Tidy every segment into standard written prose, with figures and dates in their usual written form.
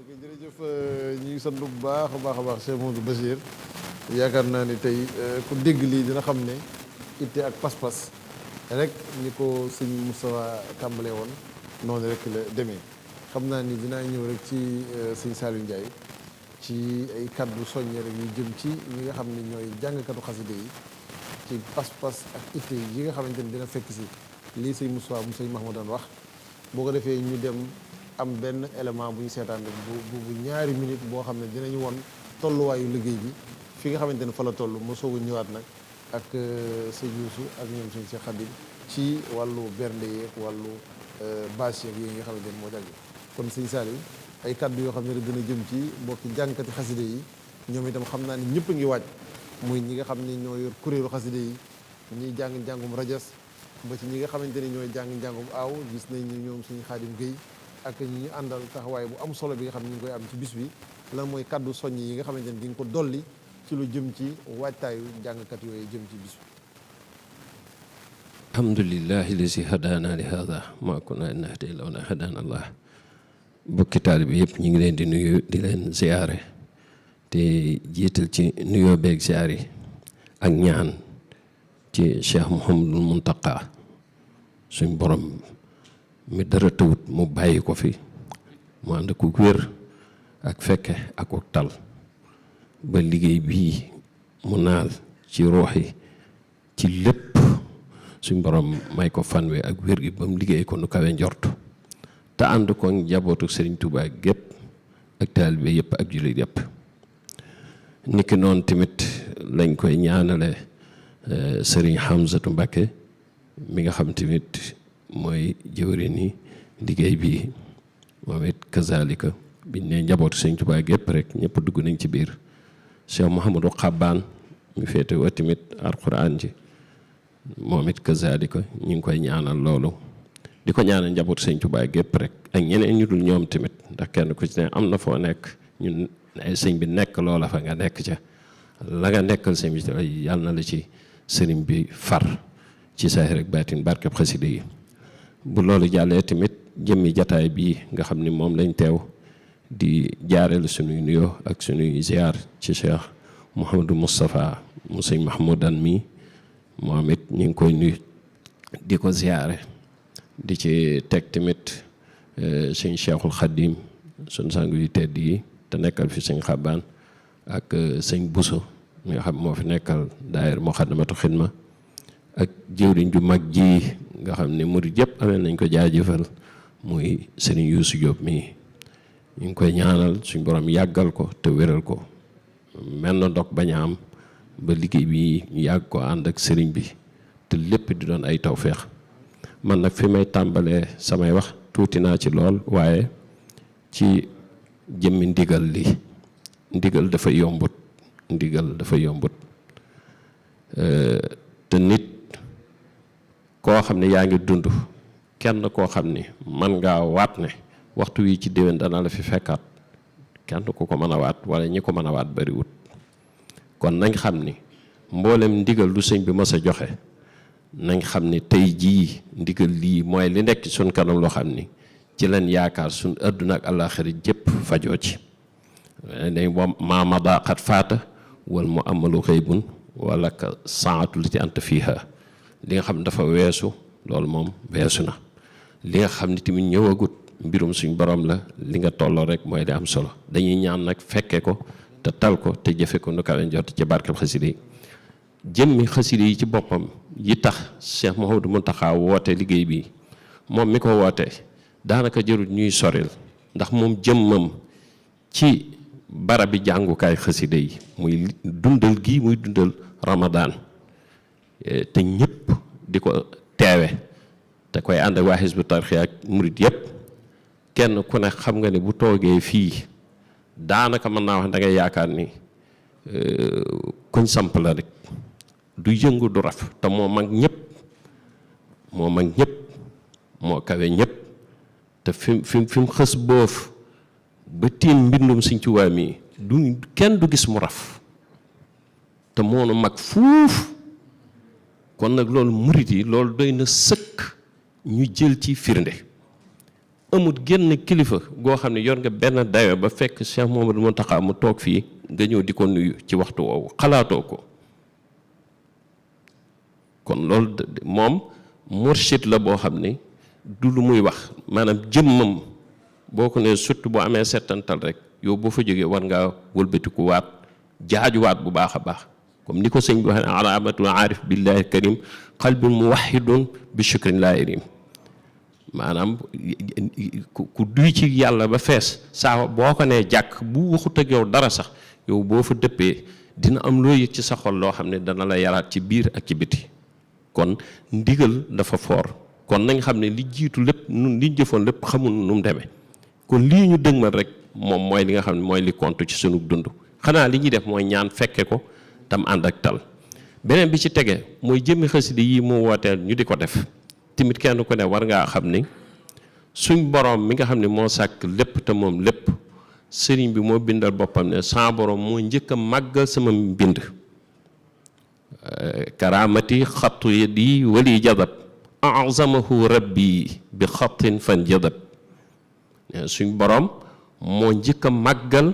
ok jërëjëf ñu ngi sant bu baax a baax Cheikh Modou Bachir yaakaar naa ni tey ku dégg lii dina xam ne itte ak pas-pas rek ni ko sëñ Moustapha tàmbalee woon noonu rek la demee xam naa ni dinaa ñëw rek ci sëñ Saliou Ndiaye ci ay kaddu soññe rek yu jëm ci ñi nga xam ne ñooy jàngkatu xaside yi ci pas-pas ak itte yi nga xamante ni dina fekk si lii sëñ Moustapha mu sëñ Mahmoudane wax boo ko defee ñu dem am benn élément bu ñu seetaan rek bu ñaari minute boo xam ne dinañu won tolluwaayu liggéey bi fi nga xamante ne fa la toll ma soog a ñëwaat nag ak sëñ Youssou ak ñoom sëñ Cheikh Khadim ci wàllu bernde yeeg wàllu bâche yeeg yi nga xamante ne moo jàgg kon sëñ Saliou ay kaddu yoo xam ne rek gën a jëm ci mbokki jàngkati xaside yi ñoom itam xam naa ni ñëpp a ngi waaj muy ñi nga xam ne ñoo yor kuréelu xaside yi ñiy jàng njàngum rajas ba ci ñi nga xamante ne ñooy jàng njàngum aaw gis nañ ni ñoom suñu Xaadim Guèye ak ñi ñu àndal taxawaay bu am solo bi nga xam ne ñu ngi koy am ci bis bi lan mooy kaddu soññ yi nga xamante ne di nga ko dolli ci lu jëm ci waajtaayu jàngkat yooyu jëm ci bis bi. alhamdulillahi lazi hadaana li hada ma kunna nahtadiya lawlaa an hadaana Allah. bokki taalibe bi yëpp ñu ngi leen di nuyu di leen ziyaare te jiital ci nuyoo beeg ziyaar yi ak ñaan ci Cheikh Mouhamadul Muntaqa suñ borom mi dara tawut mu bàyyi ko fi mu ànd ak wér ak fekke ak tal ba liggéey bii mu naal ci ruux yi ci lépp suñ borom may ko fanwe ak wér gi ba mu liggéey ko nu kawe njort te ànd ko njabootu Serigne Touba gépp ak taalibe yëpp ak jullit yëpp niki noonu tamit lañ koy ñaanale Serigne Hamzatu Mbacké mi nga xam tamit mooy jëwri ni liggéey bi moom it kazalika biñ ne njabootu Serigne Touba gépp rek ñëpp dugg nañ ci biir Cheikh Mouhamadou Xabbaan mi féete wa tamit alquran ji moom it kazalika ñu ngi koy ñaanal loolu di ko ñaanal njabootu Sëñ Tuubaa gépp rek ak ñeneen ñu dul ñoom tamit ndax kenn ku ci ne am na foo nekk ñun ay sëñ bi nekk loola fa nga nekk ca la nga nekkal sëñ bi yàlla na la ci sëriñ bi far ci saahir ak baatin barkeb xasida yi bu loolu jàllee tamit jëmmi jataay bii nga xam ni moom lañ teew di jaareel suñuy nuyoo ak suñuy ziar ci Cheikh Mouhamadou Moustapha mu sëñ Mahmoudane mi moom it ñu ngi koy nuyu di ko ziare di ci teg tamit sëñ Cheikhul Khadim suñ sang yu tedd yi te nekkal fi sëñ Xabbaan ak sëñ Bousso mi nga xam moo fi nekkal daayira Moukhaddamatoul Khidma ak jëwriñ ju mag ji nga xam ne murid yëpp amee nañ ko jaajëfal muy sëriñ Youssou Diop mii ñu ngi koy ñaanal suñ borom yàggal ko te wéral ko mel na ndok bañ a am ba liggéey bi ñu yàgg ko ànd ak sëriñ bi te lépp di doon ay tawféex man nag fi may tàmbalee samay wax tuuti naa ci lool waaye ci jëmmi ndigal li ndigal dafa yombut te nit koo xam ne yaa ngi dund kenn koo xam ni man ngaa waat ne waxtu wi ci déwén dana la fi fekkaat kenn ku ko mën a waat wala ñi ko mën a waat bariwut kon nañ xam ni mboolem ndigal lu sëñ bi mës a joxe nañ xam ni tey jii ndigal lii mooy li nekk suñ kanam loo xam ni ci leen yaakaar suñ àdduna ak àllaaxira jëpp fajoo ci dañ maa mada xat faata wal mu amalu xëybun wala ka saatu li ci ant fiiha li nga xam ne dafa weesu loolu moom weesu na li nga xam ne tamit ñëwagut mbirum suñ borom la li nga tolloo rek mooy di am solo dañuy ñaan nag fekke ko te tal ko te jëfe ko nu kawe njort ci barkeb xasida yi jëmmi xasida yi ci boppam yi tax Cheikh Mouhamadou Mountakha woote liggéey bi moom mi ko woote daanaka jërul ñuy soril ndax moom jëmmam ci barabi jàngukaay xasida yi muy dundal gi muy dundal Ramadan te ñëpp di ko teewe te koy ànd ak waa Hizbut Tarqiyyah ak murit yëpp kenn ku ne xam nga ne bu toogee fii daanaka mën naa wax da ngay yaakaar ni kuñ samp la rek du yëngu du raf te moo mag ñëpp moo kawe ñëpp te fi mu xës boof ba tiim mbindum Sëñ Tuubaa mi du kenn du gis mu raf te moonu mag fuuf kon nag loolu murit yi loolu doy na sëkk ñu jël ci firnde amut génn kilifa goo xam ne yor nga benn dayo ba fekk Cheikh Mouhamadou Mountakha mu toog fii nga ñëw di ko nuyu ci waxtu woowu xalaatoo ko. kon loolu moom murshid la boo xam ne du lu muy wax maanaam jëmmam boo ko ne surtout boo amee settantal rek yow boo fa jógee war ngaa wëlbatiku waat jaajuwaat bu baax a baax comme ni ko sëñ bi waxee alaamatul aarif billahi karim qalbun muwahidun bi shukrin laa yarim maanaam ku duy ci yàlla ba fees saa boo ko nee jàkk bu waxut ak yow dara sax yow boo fa dëppee dina am loo yëg ci sa xol loo xam ne dana la yaraat ci biir ak ci biti kon ndigal dafa foor kon nañ xam ne li jiitu lépp nun liñ jëfoon lépp xamul nu mu demee kon lii ñu dëgmal rek moom mooy li nga xam ne mooy li compte ci sunu dund xanaa li ñuy def mooy ñaan fekke ko tam ànd ak tal beneen bi ci tege mooy jëmmi xasida yi mu wooteel ñu di ko def tamit kenn ku ne war ngaa xam ni suñ borom mi nga xam ne moo sàkk lépp te moom lépp sëriñ bi moo bindal boppam ne sa borom moo njëkk a màggal sama mbind karamati xattu yadi wali jadab azamahu rabbi bi xattin fan jadab suñ borom moo njëkk a màggal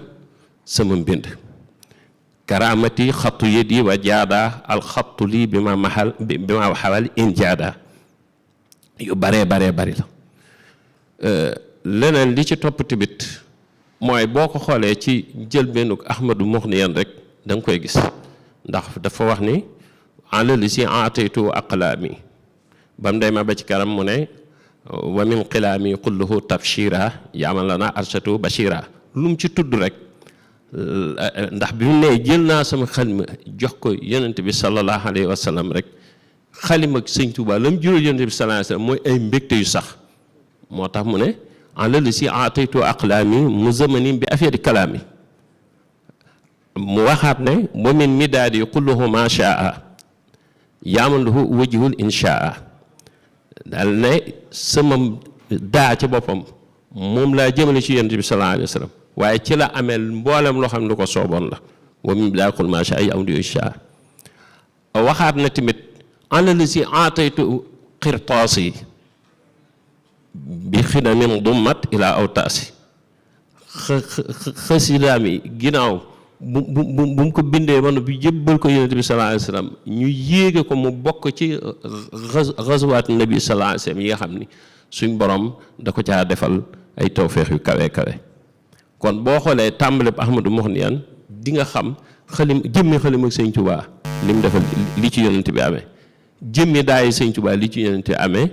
sama mbind karamati xattu yadi wa jaada alxattu lii bi ma waxawal in jaada yu baree bari la leneen li ci topp tamit mooy boo ko xoolee ci njëlbéenug Ahmadu Muxniyan rek da nga koy gis ndax dafa wax ni alali si aataytu aqlaami ba mu demee ba ci kanam mu ne wa min qilaami kulluhu tabshira yaamal lana arshatu bashira lu mu ci tudd rek ndax bi mu ne jël naa sama xalima jox ko yonent bi sallallahu alayhi wa sallam rek xalima ak sëñ Tuubaa la mu jural yonent bi sallallahu alayhi wa sallam mooy ay mbégte yu sax moo tax mu ne alali si aataytu aqlaami mu zamanin bi afeeri kalaami mu waxaat ne wa min midaadi kulluhu ma shaa yaamanduhu wajhul inshaa daal ne sama daa ci boppam moom laa jëmale ci yonent bi sallallahu alayhi wa sallam waaye ci la amee mboolem loo xam ne lu ko sooboon la wa min midaadi kulluhu ma shaa yaamanduhu inshaa waxaat na tamit alali si aataytu qirtaasi bi xidamin dummat ila awtaasi xasidaam yi ginnaaw bu mu ko bindee ba noppi jébbal ko yonent bi sallallahu alayhi wa sallam ñu yéege ko mu bokk ci xasawaat nabi sallallahu alayhi wa sallam yi nga xam ni suñ borom da ko caa defal ay tawféex yu kawe kon boo xoolee tàmbale bu Ahmadu Muxniyan di nga xam jëmmi xalim ak sëñ Tuubaa li mu defal li ci yonent bi amee jëmmi daayi sëñ Tuubaa li ci yonent bi amee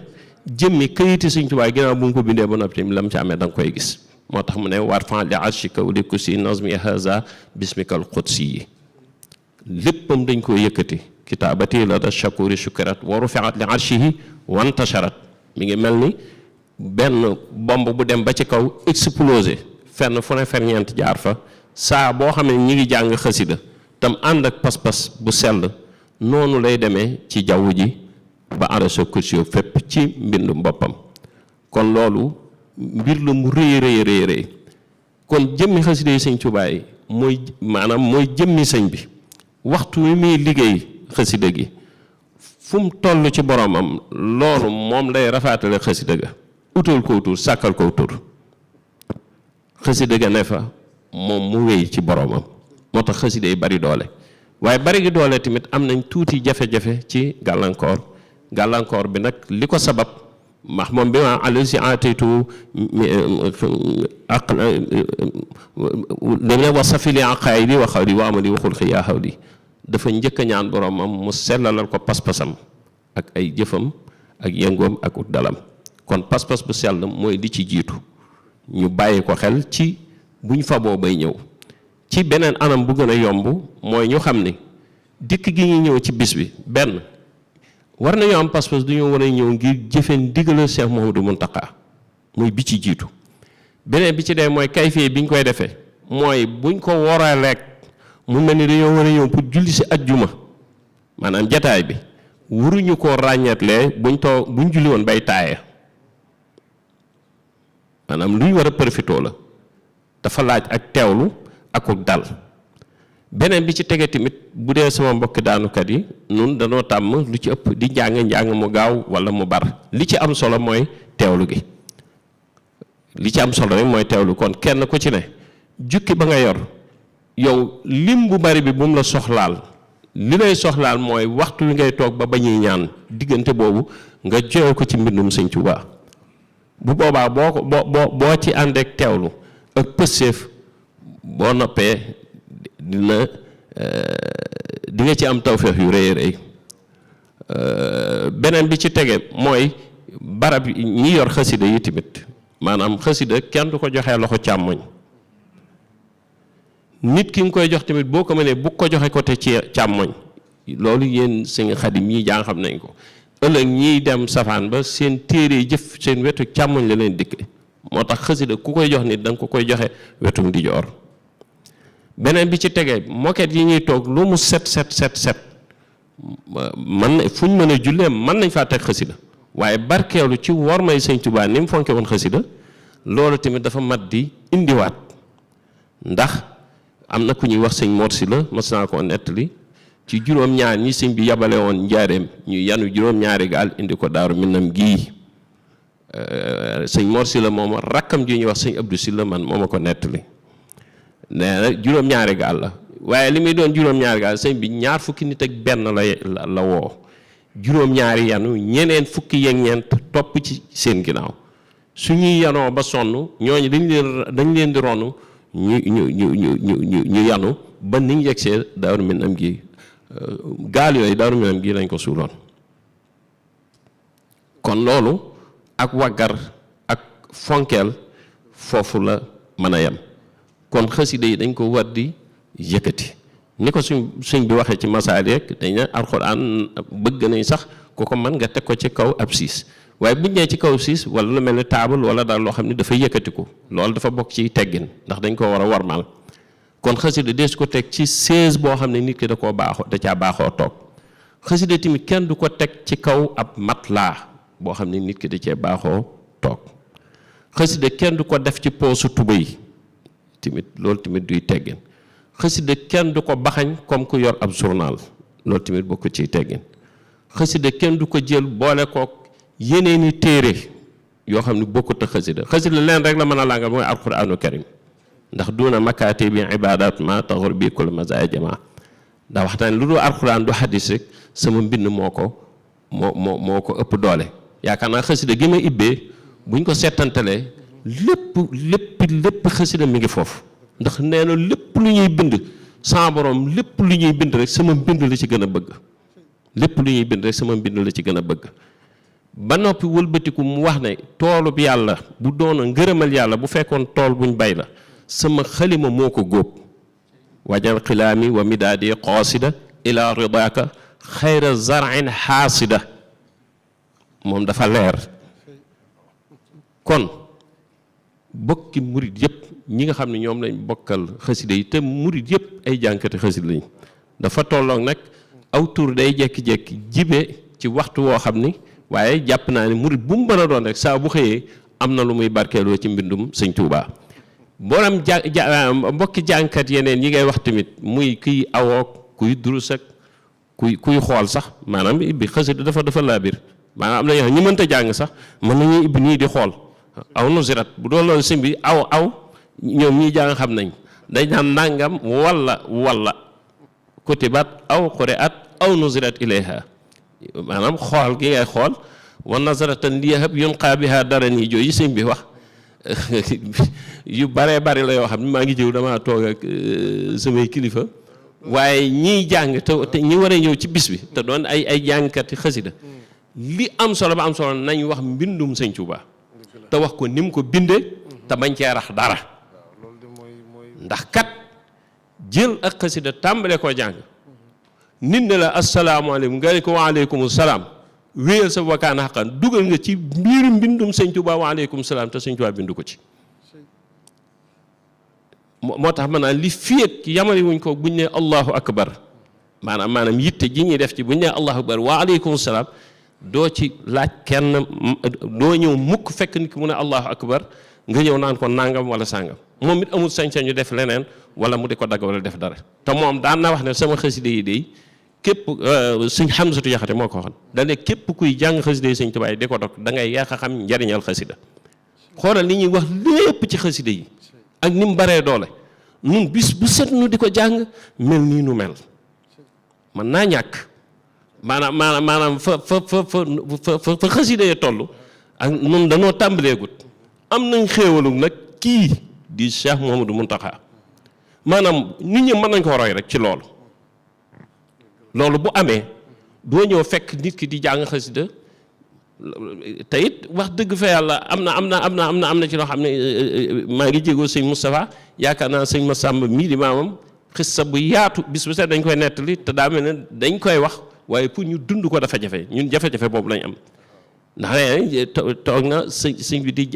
jëmmi këyiti sëñ Tuubaa ginnaaw bu mu ko bindee ba noppi tamit lam ci amee da nga koy gis moo tax mu ne war fan li arshika wa li kursi nazmi haza bismikal qudsi yi léppam dañ koy yëkkati kitaabati la da shakuri shukirat wa rufiat li arshihi wantasharat mi ngi mel ni benn bomb bu dem ba ci kaw explosé fenn fu ne ferñeent jaar fa saa boo xam ne ñi ngi jàng xasida tam ànd ak pas-pas bu sell noonu lay demee ci jaww ji ba arrêté kursi fépp ci mbindum boppam kon loolu mbir la mu rëy kon jëmmi xasida yi sëñ Tuubaa yi mooy maanaam mooy jëmmi sëñ bi waxtu wi muy liggéey xasida gi fu mu toll ci boromam loolu moom lay rafaatale xasida ga utal ko tur sàkkal ko tur xasida ga ne fa moom mu wéy ci boromam moo tax xasida yi bari doole waaye bari gi doole tamit am nañ tuuti jafe-jafe ci gàllankoor bi nag li ko sabab ndax moom bi ma àll si ataytu ak dane wa safili aqaayidi wa xawli wa amali waxul xi yaa xawli dafa njëkk a ñaan boromam mu sellalal ko pas-pasam ak ay jëfam ak yëngoom ak ut dalam kon pas-pas bu sell mooy li ci jiitu ñu bàyyi ko xel ci buñ faboo bay ñëw ci beneen anam bu gën a yomb mooy ñu xam ni dikk gi ñu ñëw ci bis bi benn war nañu am pas-pas du ñu war a ñëw ngir jëfe ndigal Cheikh Mouhamadou Mountakha muy bi ci jiitu beneen bi ci dee mooy kayfee bi ñu koy defee mooy buñ ko waraaleeg mu mel ni dañoo war a ñëw pour julli si ajjuma maanaam jataay bi waruñu koo ràññeetlee buñ julli woon bay taaye maanaam luñ war a profitoo la dafa laaj ak teewlu akuk dal beneen bi ci tege tamit bu dee sama mbokki daanukat yi nun danoo tàmm lu ci ëpp di njàng mu gaaw wala mu bar li ci am solo mooy teewlu gi li ci am solo rek mooy teewlu. kon kenn ku ci ne jukki ba nga yor yow lim bu bari bi bu mu la soxlaal, li lay soxlaal mooy waxtu wi ngay toog ba bañuy ñaan, diggante boobu nga joxe ko ci mbindum Sëñ Tuubaa. bu boobaa boo ci ànd ak teewlu ak pësseef, boo noppee di nga ci am tawfeex yu rëy rëy. beneen bi ci tege mooy barab ñi yor xasida yi tamit, maanaam xasida kenn du ko joxee loxo càmmoñ. nit ki nga koy jox tamit boo ko mënee bu ko joxe côté ci càmmoñ. loolu yéen sëñ Xadim ñii jàng xam nañ ko. ëllëg ñiy dem safaan ba seen téere jëf seen wetu càmmoñ la leen dikke. moo tax xasida ku koy jox nit da nga ko koy joxe wetum di joor. beneen bi ci tegee moket yi ñuy toog lu mu set man fu ñu mën a jullee mën nañ faa teg xasida, waaye barkeelu ci war may Sëñ Tuubaa ni mu fonke woon xasida, loolu tamit dafa mat di indiwaat. ndax am na ku ñuy wax sëñ Mor Sylla mas naa koo nettali ci juróom-ñaar ñi sëñ bi yabale woon njaareem ñu yanu juróom-ñaari gaal indi ko Daaru Minam gii. sëñ Mor Sylla moom rakkam ji ñuy wax sëñ Abdou Sylla man moo ma ko nettali. nee na juróom-ñaari gaal la, waaye li muy doon juróom-ñaari gaal sëñ bi ñaar fukki nit ak benn la woo. juróom-ñaari yanu ñeneen fukki yeeg ñeent topp ci seen ginnaaw. su ñuy yanoo ba sonn ñooñu dañ leen di ronu ñu yanu ba ni ñu yegsee Daaru Minam gi. gaal yooyu Daaru Minam gi lañ ko suuloon. kon loolu ak waggar ak fonkeel foofu la mën a yem. kon xasida yi dañ ko war di yëkkati ni ko suñ bi waxee ci Masaalik dañ ne alxuraan bëgg nañ sax ku ko mën nga teg ko ci kaw ab siis, waaye buñ nee ci kaw siis wala lu mel ni taabal wala daal loo xam ne dafay yëkkatiku, loolu dafa bokk ci teggin ndax dañ ko war a warmal. kon xasida dees ko teg ci chaise boo xam ne nit ki da caa baaxoo toog. xasida tamit kenn du ko teg ci kaw ab matelas boo xam ne nit ki da cee baaxoo toog. xasida kenn du ko def ci poosu tubéy tamit, loolu tamit duy teggin. xasida kenn du ko baxañ comme ku yor ab journal, loolu tamit bokk ciy teggin. xasida kenn du ko jël boole kook yeneeni téere yoo xam ne bokkut ak xasida. xasida leen rek la mën a làngal mooy alquraanu karim, ndax duuna makaati bi ibadat ma taxur bi kul mazaya jama. ndax waxtaan lu dul alquraan du hadis rek sama mbind moo ko ëpp doole. yaakaar naa xasida gi ma ibbee buñ ko settantalee lépp xasida mi ngi foofu. ndax nee na lépp lu ñuy bind sama borom lépp lu ñuy bind rek sama mbind la ci gën a bëgg. lépp lu ñuy bind rek sama mbind la ci gën a bëgg. ba noppi wëlbatiku mu wax ne toolub yàlla bu doon ngërëmal yàlla bu fekkoon tool buñ bay la sama xalima moo ko góob. wajal xilaami wa midaadi qaasida ila ridaaka xayra zarin xaasida. moom dafa leer. kon bokki murit yëpp ñi nga xam ne ñoom lañ bokkal xasida yi te murit yëpp ay jànkati xasida lañ. dafa tolloog nag aw tur day jekki-jekki jibe ci waxtu woo xam ni, waaye jàpp naa ne murit bu mu mën a doon rek saa bu xëyee am na lu muy barkeeloo ci mbindum Sëñ Tuubaa. borom mbokki jànkat yeneen yi ngay wax tamit muy kuy awook kuy durus ak kuy xool sax maanaam ibbi xasida dafa laabir. maanaam am na ñoo ñi mënta jàng sax mën nañuy ibbi nii di xool aw nusirat bu doon loolu sëñ bi aw ñoom ñii jàng xam nañ dañ naan nangam walla kutibat aw quri'at aw nusirat ilayha. maanaam xool gi ngay xool wa nazaratan liyahab yunqa biha dara nii jooju sëñ bi wax yu baree bari la yoo xam ne maa ngi jëw damaa toog ak samay kilifa, waaye ñiy jàng te ñi war a ñëw ci bis bi te doon ay jàngkati xasida li am solo ba am solo nañ wax mbindum Sëñ Tuubaa te wax ko ni mu ko bindee te bañ cee rax dara. ndax kat jël ak xasida tàmbale koo jàng nit ne la asalaamaaleykum nga ne ko waaleykum salaam wéyal sa wakkaan xaqan dugal nga ci biir mbindum Sëñ Tuubaa waaleykum salaam te Sëñ Tuubaa bindu ko ci. moo tax maanaam li fiyeeg yamali wuñ ko buñ ne allahu akbar maanaam yitte ji ñuy def ci buñ ne allahu akbar waaleykum salaam doo ci laaj kenn, doo ñëw mukk fekk nit ki mu ne allahu akbar nga ñëw naan ko nangam wala sàngam. moom it amul sañ-sañu def leneen wala mu di ko dagg wala def dara te moom daan na wax ne sama xasida yi day képp Sëñ Xamsatu Jaxate moo ko waxoon da ne képp kuy jàng xasida yi Sëñ Tuubaa yi di ko dog da ngay yàq a xam njariñal xasida. xoolal li ñuy wax lépp ci xasida yi ak ni mu baree doole nun bis bu set nu di ko jàng mel nii nu mel man naa ñàkk maanaam fa xasida yi toll ak nun danoo tàmbaleegut am nañ xéewalu nag kii di Cheikh Mouhamadou Mountakha maanaam nit ñi mën nañ ko roy rek ci loolu bu amee doo ñëw fekk nit ki di jàng xasida te it wax dëgg fa yàlla am na ci loo xam ne maa ngi jégoo sëñ Moustapha yaakaar naa sëñ Massamba mii di maamam xissa bu yaatu bis bu set dañ koy nettali te daa mel ne dañ koy wax waaye pour ñu dund ko dafa jafe ñun jafe-jafe boobu lañ am ndax toog na sëñ bi di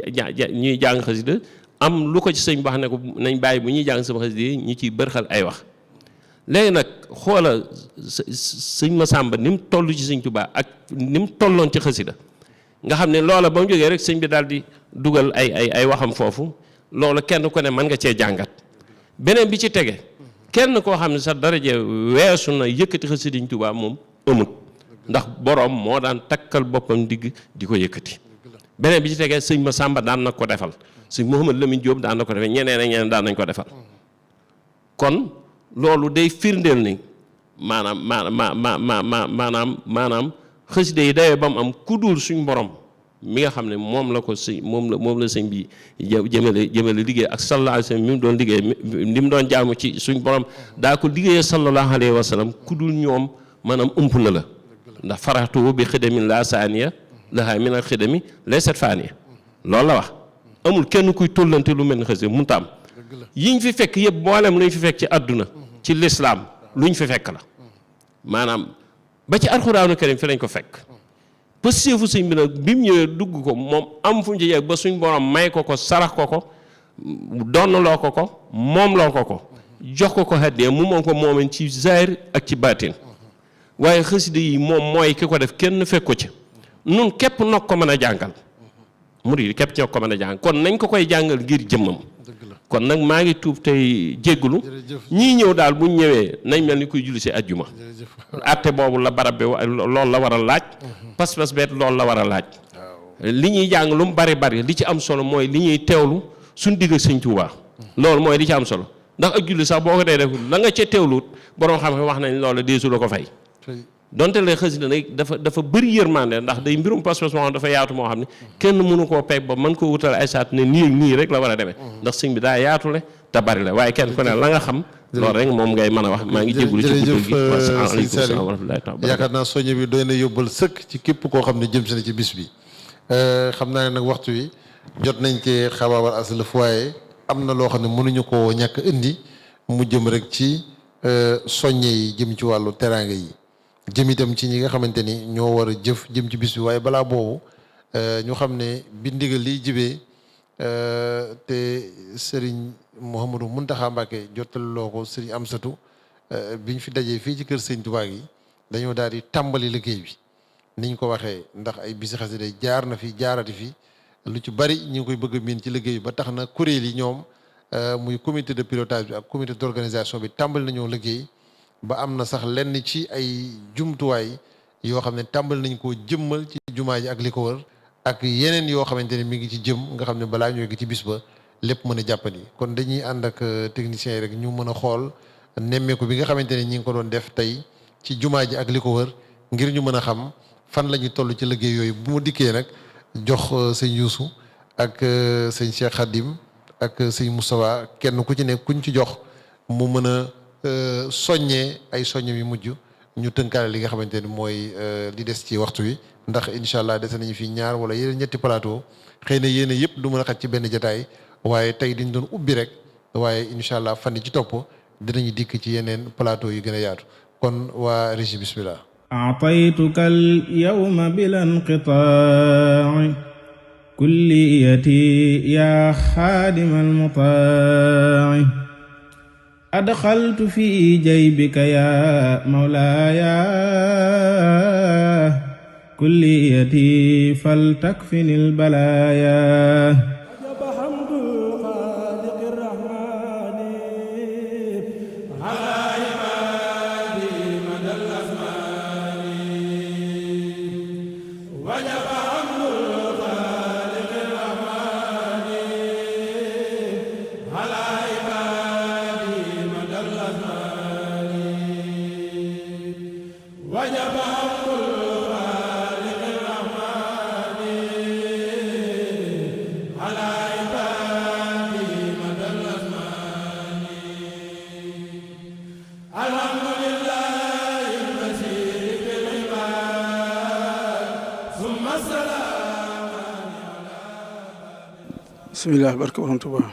ñuy jàng xasida am lu ko ci sëñ baax ne ko nañ bàyyi bu ñuy jàng sama xasida yi ñu ciy bërxal ay wax léegi nag xoola sëñ Massamba ni mu toll ci sëñ Tuubaa ak ni mu tolloon ci xasida nga xam ne loola ba mu jógee rek sëñ bi daal di dugal ay waxam foofu loolu kenn ku ne mën nga cee jàngat beneen bi ci tege kenn koo xam ne sax daraje weesu na yëkkati xasida sëñ Tuubaa moom amut ndax boroom moo daan takkal boppam digg di ko yëkkati beneen bi ci tegee sëñ Massamba daan na ko defal sëñ Mouhamad Lamine Diop daan na ko defal ñeneen ak ñeneen daan nañ ko defal kon loolu day firndeel ni maanaam xasida yi dayoo ba mu am ku dul suñ borom mi nga xam ne moom la ko sëñ moom la sëñ bi jëmale liggéey ak sallallahu alayhi wa sallam mi mu doon liggéey li mu doon jaamu ci suñ borom daa ko liggéeyee sallallahu alayhi wa sallam ku dul ñoom maanaam ëmp na la ndax faraxtu bi xidamin la saaniya lahaa min al xidami laysat faaniya loolu la wax amul kenn kuy tollante lu mel ni xasida mënut a am yiñ fi fekk yëpp mboolem luñ fi fekk ci àdduna ci lislaam luñ fi fekk la maanaam ba ci alxuraanu karim fi lañ ko fekk pëstéefu sëñ bi nag bi mu ñëwee dugg ko moom am fu mu ci yegg ba suñ borom may ko sarax ko donnaloo ko moom loo ko jox ko haddee mu moom ko moomeen ci zahir ak ci baatin waaye xasida yi moom mooy ki ko def kenn fekk ko ci nun képp nokk ko mën a jàngal murid yi képp ci ko mën a jàngal kon nañ ko koy jàngal ngir jëmmam kon nag maa ngi tuub tey jéggulu ñii ñëw daal buñ ñëwee nañ mel ni kuy julli si ajjuma atte boobu la barab bi loolu la war a laaj pas-pas beet loolu la war a laaj li ñuy jàng lu mu bari li ci am solo mooy li ñuy teewlu suñ digg ak Sëñ Tuubaa loolu mooy li ci am solo ndax ak julli sax boo ko dee def la nga ca teewluut borom xam-xam wax nañ loolu deesu la ko fay donte la xasida nag dafa bëri yërmande ndax day mbirum pas-pas moo xam dafa yaatu moo xam ne kenn mënu koo peeg ba mën koo wutal ay saat ne nii ak nii rek la war a demee ndax sëñ bi daa yaatule te bari la waaye kenn ku ne la nga xam loolu rek moom ngay mën a wax maa ngi jégalu ci guddal gi wasalaamaaleykum salaam wa rahmatullahi taala yaakaar naa soññe bi doy na yóbbal sëkk ci képp koo xam ne jëm si na ci bis bi xam naa ne nag waxtu wi jot nañ ci xabaabal aslëf waaye am na loo xam ne mënuñu koo ñàkk indi mu jëm rek ci soññe yi jëm ci wàllu teraanga yi jëm itam ci ñi nga xamante ni ñoo war a jëf jëm ci bis bi waaye balaa boobu ñu xam ne bi ndigal liy jibee te Serigne Mouhamadou Mountakha Mbacké jottaloo ko Serigne Amsatou biñ fi dajee fii ci kër Serigne Touba gi dañoo daal di tàmbali liggéey bi niñ ko waxee ndax ay bisi xasida jaar na fi jaarati fi lu ci bari ñu ngi koy bëgg a miin ci liggéey bi ba tax na kuréel yi ñoom muy comité de pilotage bi ak comité d'organisation bi tàmbali nañoo liggéey ba am na sax lenn ci ay jumtuwaay yoo xam ne tàmbali nañ koo jëmmal ci jumaa ji ak li ko wër ak yeneen yoo xamante ne mi ngi ci jëm nga xam ne balaa ñoo gi ci bis ba lépp mën a jàppandi kon dañuy ànd ak techniciens yi rek ñu mën a xool nemmeeku bi nga xamante ne ñi ngi ko doon def tey ci jumaa ji ak li ko wër ngir ñu mën a xam fan la ñu toll ci liggéey yooyu bu mu dikkee nag jox sëñ Youssou ak sëñ Cheikh Khadim ak sëñ Moustapha kenn ku ci ne kuñ ci jox mu mën a soññee ay soññe yu mujj ñu tënkaale li nga xamante ni mooy li des ci waxtu wi ndax incha allah dese nañu fi ñaar wala yeneen ñetti plateau xëy na yéen yëpp du mën a xaj ci benn jataay waaye tey dañ doon ubbi rek waaye incha allah fan yi ci topp dinañu dikk ci yeneen plateau yi gën a yaatu kon waa régie bismillah a'taytuka al-yawma bila inqitaa'i kulliyati ya xaadima al-mutaa'i adxaltu fi jaybika ya mawlaaya kulliyati faltakfini al-balaaya bisimilah barke borom Tuubaa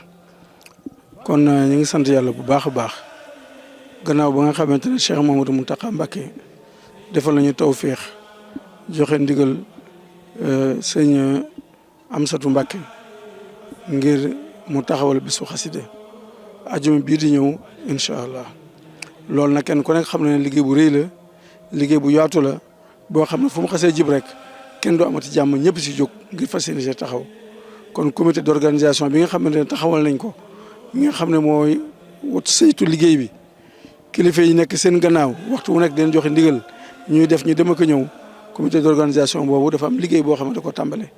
kon ñu ngi sant yàlla bu baax a baax gannaaw ba nga xamante ne Cheikh Mouhamadou Mountakha Mbacké defal nañu tawféex joxe ndigal sëñ Amsatou Mbacké ngir mu taxawal bisu xaside ajuma bii di ñëw incha allah loolu nag kenn ku nekk xam na ne liggéey bu rëy la liggéey bu yaatu la boo xam ne fu mu xasee jib rek kenn du amati jàmm ñëpp si jóg ngir fas yéene taxaw. kon comité d'organisation bi nga xamante ne taxawal nañ ko mi nga xam ne mooy wut saytu liggéey bi kilifa yi nekk seen gannaaw waxtu wu nekk den joxe ndigal ñuy def ñu dem ak ñëw comité d'organisation boobu dafa am liggéey boo xam ne da ko tàmbale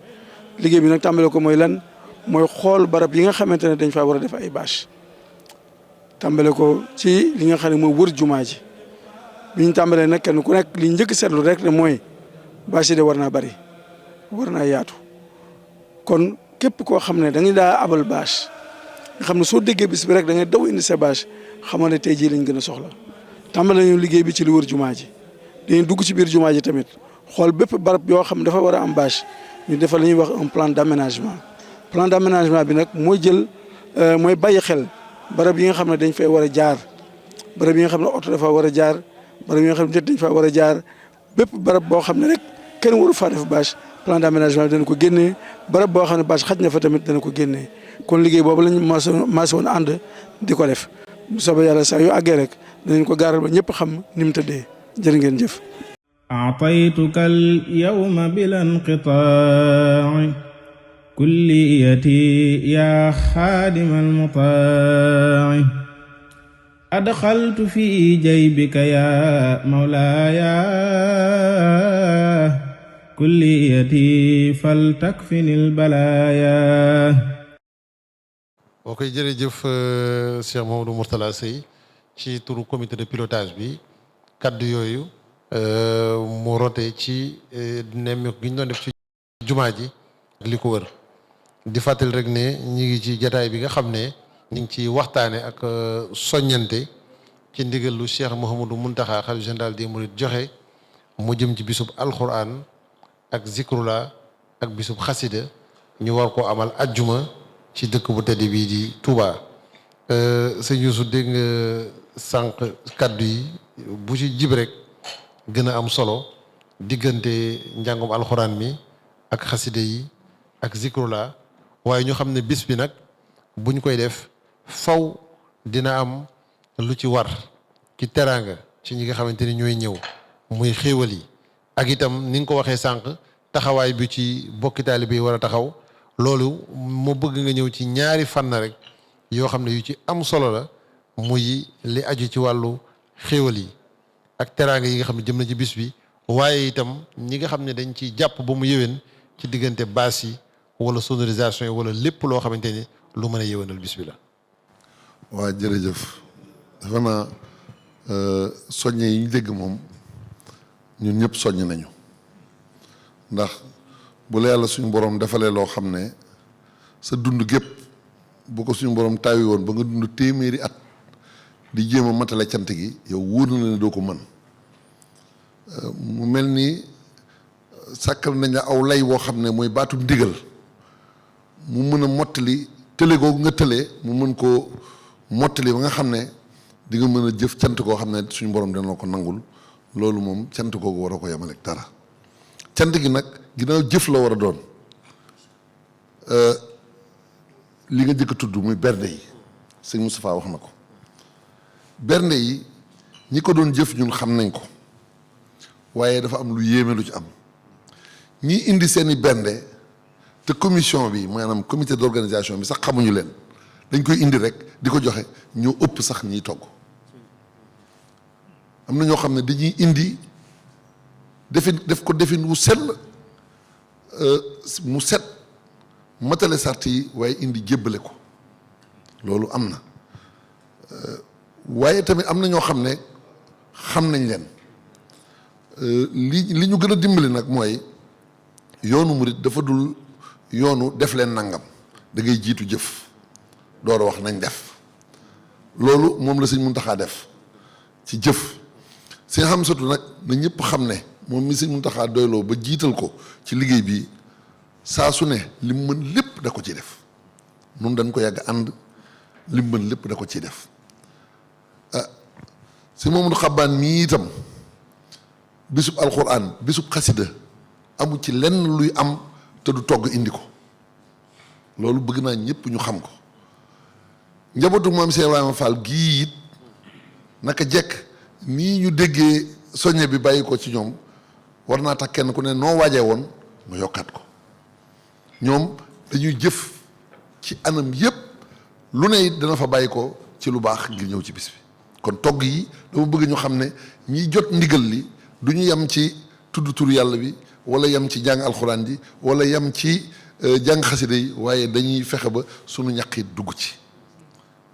liggéey bi nag tàmbale ko mooy lan mooy xool barab yi nga xamante ne dañ faa war a def ay bâche tàmbale ko ci li nga xam ne mooy wër jumaa ji bi ñu tàmbalee nag kenn ku nekk li njëkk seetlu rek ne mooy bâche yi de war naa bari war naa yaatu kon képp koo xam ne da nga daa abal bâche nga xam ne soo déggee bis bi rek da ngay daw indi sa bâche xamal ne tey jii lañ gën a soxla tàmbale nañu liggéey bi ci lu wër jumaa ji dañuy dugg ci biir jumaa ji tamit xool bépp barab yoo xam ne dafa war a am bâche ñu defal li ñuy wax un plan d'aménagement bi nag mooy jël mooy bàyyi xel barab yi nga xam ne dañ fay war a jaar barab yi nga xam ne oto dafa war a jaar barab yi nga xam ne nit dañ fa war a jaar bépp barab boo xam ne rek kenn waru faa def bâche plan d'aménagement bi dana ko génnee barab boo xam ne bâche xaj na fa tamit dana ko génnee kon liggéey boobu lañu maase woon ànd di ko def bu soobee yàlla saa yu àggee rek danañ ko gaaral ba ñëpp xam ni mu tëddee jërë ngeen jëf. a'taytuka al-yawma bila inqitaa'i kulliyati ya xaadima al-mutaa'i adxaltu fi jaybika ya mawlaaya kulliyati fal takfinil balaaya. boo koy jërëjëf Cheikh Mouhamadou Mourtala Seye ci turu comité de pilotage bi kaddu yooyu mu rote ci nemmeeku gi ñu doon def ci jumaa ji ak li ko wër di fàttali rek ne ñi ngi ci jataay bi nga xam ne ñu ngi ci waxtaane ak soññante ci ndigal lu Cheikh Mouhamadou Mountakha xalifa général des mourides joxe mu jëm ci bisub alquran ak zikrula ak bisub xasida ñu war koo amal ajjuma ci dëkk bu tedd bii di Touba. sëñ Youssou dégg nga sànq kaddu yi bu ci jib rek gën a am solo diggante njàngum alxuraan mi ak xasida yi ak zikrula waaye ñu xam ne bis bi nag buñ koy def faw dina am lu ci war ci teraanga ci ñi nga xamante ni ñooy ñëw muy xéewal yi ak itam ni nga ko waxee sànq taxawaay bi ci bokki taalibe yi war a taxaw loolu mu bëgg nga ñëw ci ñaari fànn rek yoo xam ne yu ci am solo la muy li aju ci wàllu xéewal yi ak teraanga yi nga xam ne jëm na ci bis bi waaye itam ñi nga xam ne dañ ci jàpp ba mu yéwén ci diggante baas yi wala sonorisation yi wala lépp loo xamante ni lu mën a yéwénal bis bi la. waa jërëjëf dafa naa soññe yi ñu dégg moom ñun ñëpp soññ nañu ndax bu la yàlla suñu borom defalee loo xam ne sa dund gépp bu ko suñu borom taawi woon ba nga dund téeméeri at di jéem a matale cant gi yow wóor na la ne doo ko mën mu mel ni sàkkal nañ la aw lay woo xam ne mooy baatu ndigal mu mën a mottali tële googu nga tëlee mu mën koo mottali ba nga xam ne di nga mën a jëf cant koo xam ne suñu borom dina ko nangul loolu moom cant googu war a ko yemale ak dara cant gi nag ginnaaw jëf la war a doon li nga jëkk a tudd muy bernde yi sëñ Moustapha wax na ko bernde yi ñi ko doon jëf ñun xam nañ ko waaye dafa am lu yéeme lu ci am ñi indi seeni bernde te commission bi maanaam comité d'organisation bi sax xamuñu leen dañ koy indi rek di ko joxe ñoo ëpp sax ñiy togg am na ñoo xam ne dañuy indi def ko defin wu sell mu set matale sart yi waaye indi jébbale ko loolu am na waaye tamit am na ñoo xam ne xam nañ leen li ñu gën a dimbali nag mooy yoonu murit dafa dul yoonu def leen nangam da ngay jiitu jëf door a wax nañ def loolu moom la sëñ Muntaxa def ci jëf sëñ Xamsatu nag na ñëpp xam ne moom mi sëñ Muntaxa doyloo ba jiital ko ci liggéey bi saa su ne li mu mën lépp da ko ciy def nun dañ ko yàgg ànd li mu mën lépp da ko ciy def si Mamadou Xabbaan mii itam bisub alxuraan bisub xasida amu ci lenn luy am te du togg indi ko loolu bëgg naa ñëpp ñu xam ko njabootu maam Cheikh Ibrahima Fall gii it naka jekk nii ñu déggee soññe bi bàyyi ko ci ñoom war naa tax kenn ku ne noo waajee woon nga yokkaat ko ñoom dañuy jëf ci anam yëpp lu ne it dana fa bàyyi ko ci lu baax ngir ñëw ci bis bi kon togg yi dama bëgg ñu xam ne ñiy jot ndigal li du ñu yem ci tudd turu yàlla bi wala yem ci jàng alxuraan ji wala yem ci jàng xasida yi waaye dañuy fexe ba sunu ñaq yi dugg ci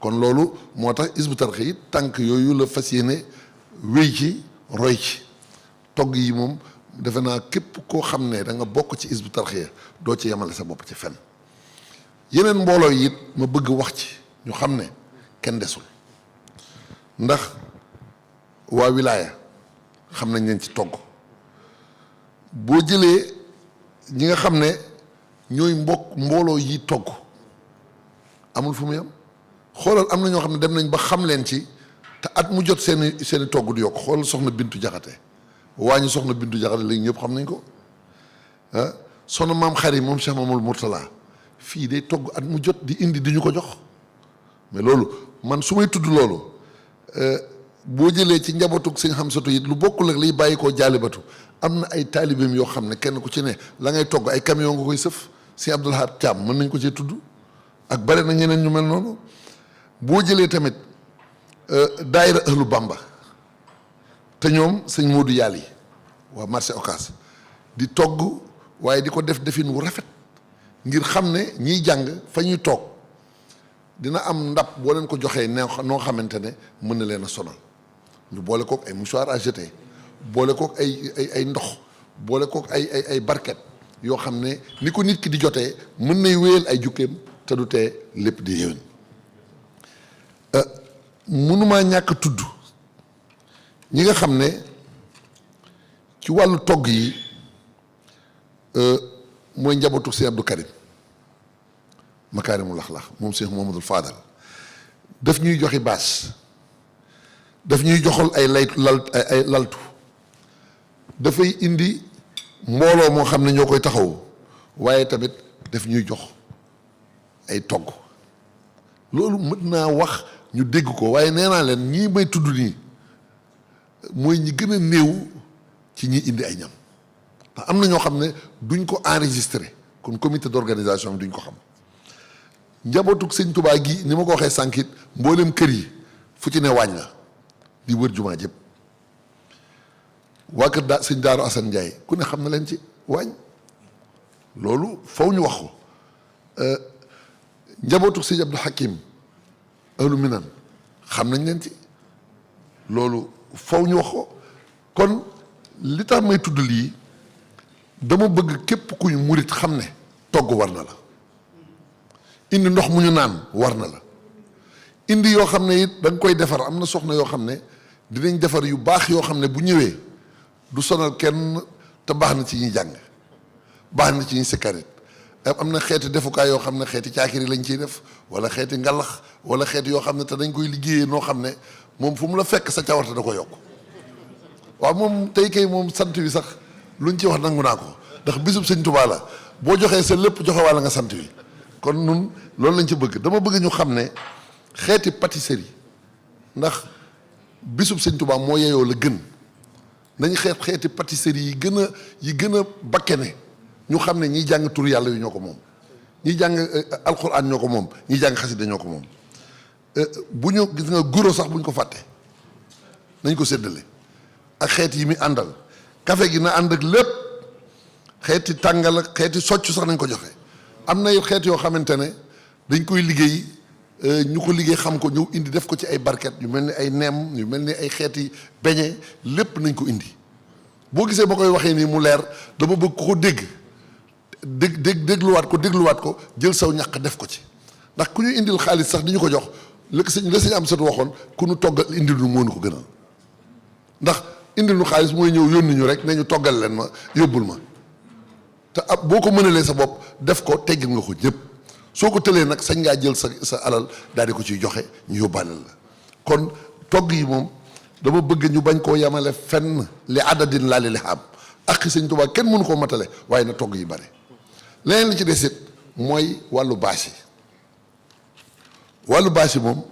kon loolu moo tax Hizbut Tarqiyyah it tànk yooyu la fas yéene wéy ci roy ci togg yi moom defe naa képp koo xam ne da nga bokk ci Hizbut Tarqiyyah doo ci yemale sa bopp ci fenn yeneen mbooloo yi it ma bëgg wax ci ñu xam ne kenn desul ndax waa wilaaya xam nañ leen ci togg boo jëlee ñi nga xam ne ñooy mbooloo yi togg amul fu mu yam xoolal am na ñoo xam ne dem nañ ba xam leen ci te at mu jot seeni togg di yokk xoolal soxna Bintu Jaxate waa ñu soxna Bintu Jaxate léegi ñëpp xam nañ ko ah soxna maam xari moom Cheikh Mamadou Mourtala fii day togg at mu jot di indi di ñu ko jox mais loolu man su may tudd loolu boo jëlee ci njabootug sëñ Xamsatu it lu bokkul ak liy bàyyi koo jaalibatu am na ay taalibeem yoo xam ne kenn ku ci ne la ngay togg ay camion nga koy sëf si Abdul Ahad Thiam mën nañ ko cee tudd ak bare na ñeneen ñu mel noonu boo jëlee tamit daayira Ahlu Bamba te ñoom sëñ Modou Yàlla yi waa marché Ocass di togg waaye di ko def defin wu rafet ngir xam ne ñiy jàng fa ñuy toog dina am ndab boo leen ko joxee noo xamante ne mën na leen a sonal ñu boole kook ay mouchoir à jeter boole kook ay ndox boole kook ay barquette yoo xam ne ni ko nit ki di jotee mën nay wéyal ay jukkeem te du tee lépp di yéwén mënumaa ñàkk tudd ñi nga xam ne ci wàllu togg yi mooy njabootu Sëñ Abdou Karim Makaarimul Axlaaq moom Cheikh Mouhamadoul Fadal daf ñuy joxi baas daf ñuy joxal ay laltu dafay indi mbooloo moo xam ne ñoo koy taxaw waaye tamit daf ñuy jox ay togg loolu mën naa wax ñu dégg ko waaye nee naa leen ñii may tudd nii mooy ñi gën a néew ci ñi indi ay ñam ndax am na ñoo xam ne duñ ko enregistré kon comité d'organisation bi duñ ko xam njabootug sëñ Tubaa gi ni ma ko waxee sànkit mboolem kër yi fu ci ne waañ la di wër jumaa jëpp waa kër sëñ Daaru Asan Njaay ku ne xam na leen ci waañ loolu faw ñu wax ko njabootug sëñ Abdou Hakim ahlu minan xam nañ leen ci loolu faw ñu wax ko kon li tax may tudd lii dama bëgg képp kuy murit xam ne togg war na la indi ndox mu ñu naan war na la indi yoo xam ne it da nga koy defar am na soxna yoo xam ne dinañ defar yu baax yoo xam ne bu ñëwee du sonal kenn te baax na ci ñuy jàng baax na ci ñuy sikkarit am na xeeti defukaay yoo xam ne xeeti caakiri lañ ciy def wala xeeti ngalax wala xeeti yoo xam ne te dañ koy liggéeyee noo xam ne moom fu mu la fekk sa cawarte da ko yokk waaw moom tey kay moom sant wi sax luñ ci wax nangu naa ko ndax bisub sëñ Tuubaa la boo joxee sa lépp joxe walla nga sant wi kon nun loolu lañ ci bëgg dama bëgg ñu xam ne xeeti pâtisserie ndax bisub sëñ Tuubaa moo yeyoo la gën nañ xeeti pâtisserie yi gën a bakkene ñu xam ne ñiy jàng tur yàlla yi ñoo ko moom ñiy jàng alxuraan ñoo ko moom ñiy jàng xasida ñoo ko moom bu ñu gis nga guro sax bu ñu ko fàtte nañ ko séddale ak xeet yi muy àndal café gi na ànd ak lépp xeeti tàngal ak xeeti socc sax nañ ko joxe am na xeet yoo xamante ne dañ koy liggéey ñu ko liggéey xam ko ñëw indi def ko ci ay barquette yu mel ni ay neem yu mel ni ay xeeti beñe lépp nañ ko indi boo gisee ma koy waxee nii mu leer dama bëgg ko dégluwaat ko jël saw ñàq def ko ci ndax ku ñu indil xaalis sax di ñu ko jox la sëñ am satu waxoon ku ñu toggal indil nu moo nu ko gënal ndax indil nu xaalis mooy ñëw yónni ñu rek ne ñu toggal leen ma yóbbul ma te ab boo ko mënalee sa bopp def ko teggil nga ko ñëpp soo ko tëlee nag sañ ngaa jël sa alal daal di ko ciy joxe ñu yóbbaaleel la kon togg yi moom dama bëgg ñu bañ koo yamale fenn li adadin laa li xam ak sëñ Tuubaa kenn mënu koo matale waaye na togg yi bare leneen li ci desit mooy wàllu bâche yi moom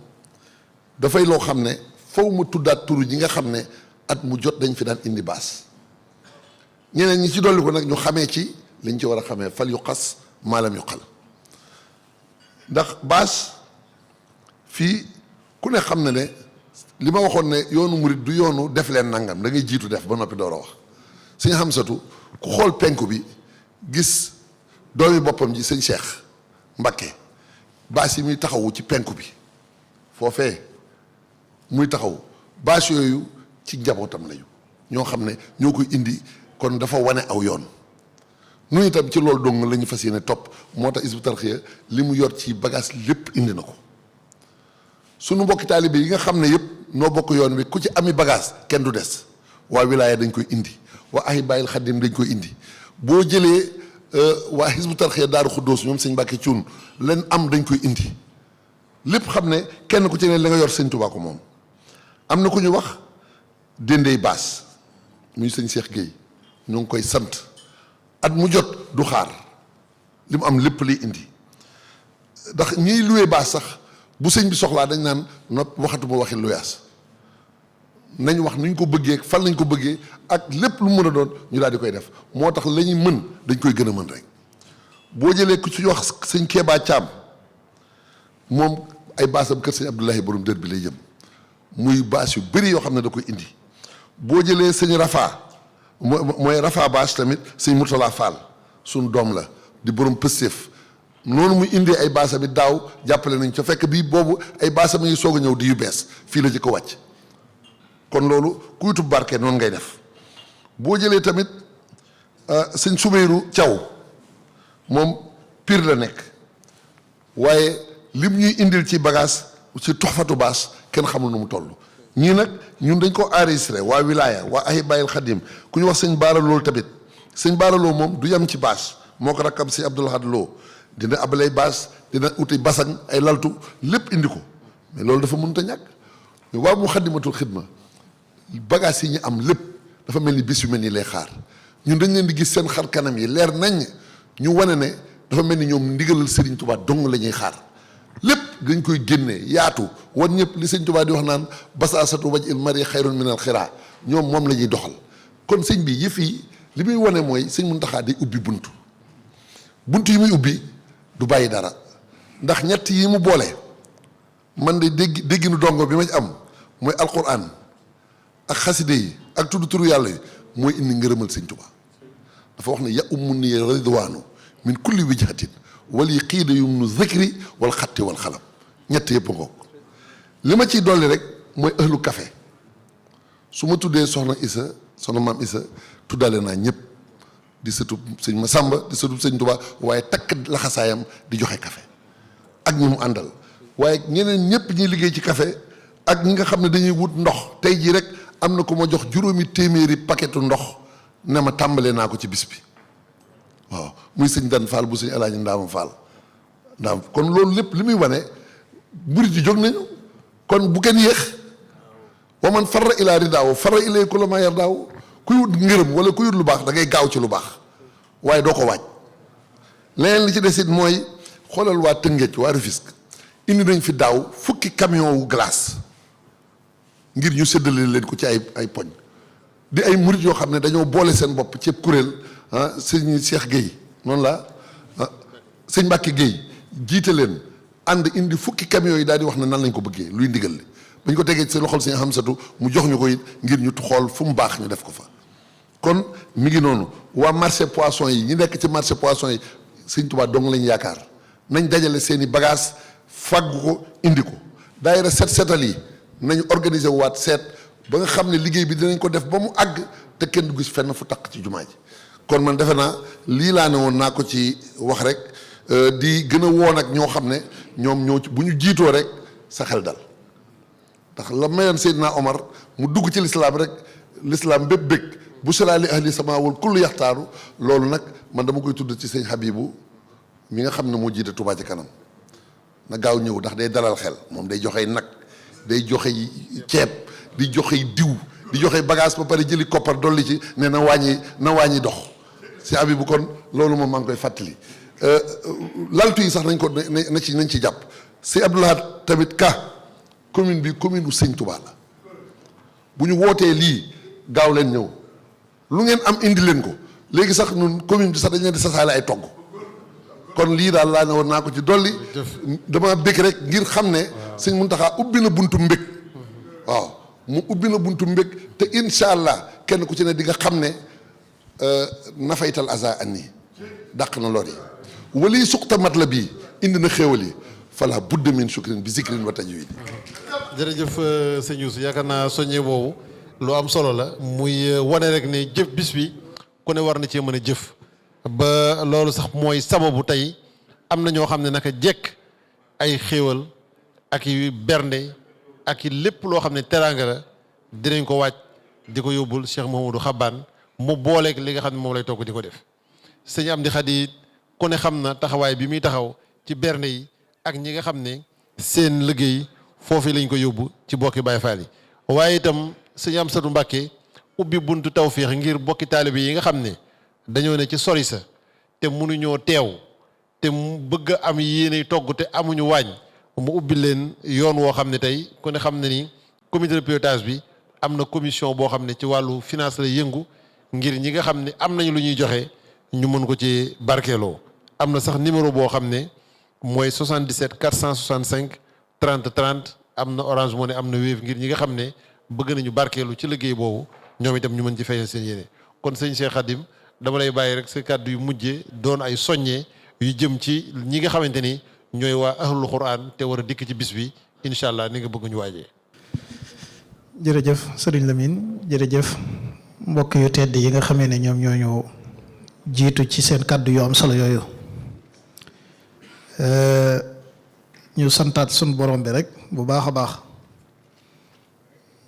dafay loo xam ne faw ma tuddaat turu ñi nga xam ne at mu jot dañ fi daan indi baas ñeneen ñi ci dolli ko nag ñu xamee ci liñ ci war a xamee fal yu xas maalam yu xal ndax baas fii ku ne xam na ne li ma waxoon ne yoonu murit du yoonu def leen nangam da ngay jiitu def ba noppi door a wax sëñ Xamsatu ku xool penku bi gis doomi boppam ji sëñ Cheikh Mbakke baas yi muy taxawu ci penku bi foofee muy taxaw baas yooyu ci njabootam lañu ñoo xam ne ñoo koy indi kon dafa wane aw yoon nu itam ci loolu dong la ñu fas yéene topp moo tax Hizbut Tarqiyyah li mu yor ci bagage lépp indi na ko sunu mbokki taalibe yi nga xam ne yëpp noo bokk yoon wi ku ci ami bagage kenn du des waa wilaaya dañ koy indi waa Ahibaahil Xadim dañ koy indi boo jëlee waa Hizbut Tarqiyyah Daaru Xuddoos ñoom sëñ Mbàkke Cuun leen am dañ koy indi lépp xam ne kenn ku ci ne li nga yor sëñ Tuubaa ko moom am na ku ñu wax déndey baas muy sëñ Cheikh Gueye ñu ngi koy sant at mu jot du xaar li mu am lépp lay indi ndax ñiy luwee baas sax bu sëñ bi soxlaa dañ naan nopp waxatuma waxi luyaas nañ wax nuñ ko bëggee fan lañ ko bëggee ak lépp lu mën a doon ñu daal di koy def moo tax la ñuy mën dañ koy gën a mën rek boo jëlee ku ci wax sëñ Keebaa Caam moom ay baasam kër sëñ Abdoulahi borom dër bi lay jëm muy baas yu bëri yoo xam ne da koy indi boo jëlee sëñ Rafa mooy Rafa baas tamit sëñ Murtala Fall suñ doom la di borom pëstéef noonu muy indee ay baasam it daaw jàppale nañ ca fekk bii boobu ay baasam yi soog a ñëw di yu bees fii la ci ko wàcc kon loolu ku yutub barke noonu ngay def boo jëlee tamit sëñ Sumayru Thiaw moom Pire la nekk waaye lim ñuy indil ci bagage ci toxfatu baas kenn xamul nu mu toll ñii nag ñun dañ ko enregistré waa wilaaya waa Ahibaahil Xadim ku ñu wax sëñ Baara Lool tamit sëñ Baara Lool moom du yem ci baas moo ko rakkam si Abdoul Ahad Lo dina abalay baas dina uti basaŋ ay laltu lépp indi ko mais loolu dafa mënut a ñàkk mais waa Muxaddamatul Xidma bagage yi ñu am lépp dafa mel ni bis yu mel ni lay xaar ñun dañ leen di gis seen xar kanam yi leer nañ ñu wane ne dafa mel ni ñoom ndigalal Serigne Touba dong la ñuy xaar lépp dañ koy génnee yaatu wan ñëpp li sëñ Touba di wax naan basaasatu waj il mari xayrun minal xiraa ñoom moom la ñuy doxal kon sëñ bi yëf yi li muy wane mooy sëñ Muntaxa day ubbi bunt yi muy ubbi du bàyyi dara ndax ñett yi mu boole man de dégginu dongo bi ma ci am mooy alquran ak xaside yi ak tudd turu yàlla yi mooy indi ngërëmal sëñ Touba dafa wax ne ya ummu ni ridwaanu min kulli wijhatin wali xiida yum nu zikri wal xatti wal xalam ñett yëpp ngoog li ma ciy dolli rek mooy ëhlu café su ma tuddee soxna maam Isa tuddale naa ñëpp di sëtub sëñ Masamba di sëtub sëñ Touba waaye takk laxasaayam di joxe café ak ñi mu àndal waaye ñeneen ñëpp ñuy liggéey ci café ak ñi nga xam ne dañuy wut ndox tey jii rek am na ku ma jox juróomi téeméeri paquetu ndox ne ma tàmbalee naa ko ci bis bi waaw muy sëñ Dan Fall bu sëñ Alaaji Ndaama Fall kon loolu lépp li muy wane murit yi jóg nañu kon bu kenn yéex wa man farra ilaa ridaaw farra ilay ku la ma yar daaw kuy wut ngërëm wala kuy wut lu baax da ngay gaaw ci lu baax waaye doo ko waaj leneen li ci des it mooy xoolal waa Tëngéej waa Rufisque indi nañ fi daaw fukki camion wu glace ngir ñu séddale leen ko ci ay poñ di ay murit yoo xam ne dañoo boole seen bopp ci kuréel sëñ Cheikh Gueye noonu la sëñ Mbacke Gueye jiite leen ànd indi fukki camions yi daal di wax ne nan lañ ko bëggee luy ndigal li bañ ko tegee ci loxol sëñ Hamsatu mu jox ñu ko it ngir ñu xool fu mu baax ñu def ko fa kon mi ngi noonu waa marché poisson yi ñi nekk ci marché poisson yi sëñ Tuubaa dong lañ yaakaar nañ dajale seen i bagage fàggu ko indi ko daayira setal yi nañu organiser waat seet ba nga xam ne liggéey bi dinañ ko def ba mu àgg te kenn du gis fenn fu taq ci jumaa ji kon man defe naa lii laa ne woon naa ko ci wax rek di gën a woon ak ñoo xam ne ñoom ñoo ci bu ñu jiitoo rek sa xel dal ndax la mayoon Seydina Omar mu dugg ci lislaam rek lislaam bépp bëgg bu sera li ahli sama wal kullu yaxtaaru loolu nag man dama koy tudd ci sëñ Habibu mi nga xam ne moo jiite Touba ci kanam na gaaw ñëw ndax day dalal xel moom day joxe nag day joxe ceeb di joxe diw di joxe bagage ba pare jëli koppar dolli ci ne na wàññi dox si Habibu kon loolu moom maa ngi koy fàttali laltu yi sax nañ ko nañ ci jàpp si Abdoulaye tamit ka commune bi commune u sëñ Touba la bu ñu wootee lii gaaw leen ñëw lu ngeen am indi leen ko léegi sax ñun commune bi sax dañ leen di sasaale ay togg kon lii daal laa ne woon naa ko ci dolli dama bëgg rek ngir xam ne sëñ Muntaxa ubbi na buntu mbég waaw mu ubbi na buntu mbég te incha allah kenn ku ci ne di nga xam ne nafaytal aza anni dàq na lor yi wali suqta mat la bii indi na xéewal yi fala budda min shukrin bi zikrin wa tajwid. jërëjëf sëñ Youssou yaakaar naa soññe boobu lu am solo la muy wane rek ne jëf bis bi ku ne war na cee mën a jëf ba loolu sax mooy sababu tey am na ñoo xam ne naka jekk ay xéewal ak i bernde ak i lépp loo xam ne teraanga la dinañ ko wàcc di ko yóbbul Cheikh Mouhamadou Xabbaan mu booleeg li nga xam ne moom lay togg di ko def sëñ Amdi Xadi ku ne xam na taxawaay bi muy taxaw ci bernde yi ak ñi nga xam ne seen liggéey foofu lañ ko yóbbu ci bokki Baay Faal yi waaye itam sëñ Amsatu Mbàkke ubbi buntu tawféex ngir bokki taalibe yi nga xam ne dañoo ne ci sori sa te mënuñoo teew te mu bëgg a am yéene togg te amuñu waañ mu ubbi leen yoon woo xam ne tey ku ne xam ne ni comité de pilotage bi am na commission boo xam ne ci wàllu finance la yëngu ngir ñi nga xam ne am nañu lu ñuy joxe ñu mën ko ci barkeeloo am na sax numéro boo xam ne mooy 77 465 30 30 am na Orange Money am na Wave ngir ñi nga xam ne bëgg nañu barkeelu ci liggéey boobu ñoom itam ñu mën ci feeñal seen yéene kon sëñ Cheikh Khadim dama lay bàyyi rek sa kàddu yu mujjee doon ay soññee yu jëm ci ñi nga xamante ni ñooy waa ahlul Quran te war a dikk ci bis bi incha allah ni nga bëgg ñu waajee. jërëjëf Serigne Lamine jërëjëf mbokk yu tedd yi nga xamee ne ñoom ñoo ñu jiitu ci seen kàddu yu am solo yooyu ñu santaat sun borom bi rek bu baax a baax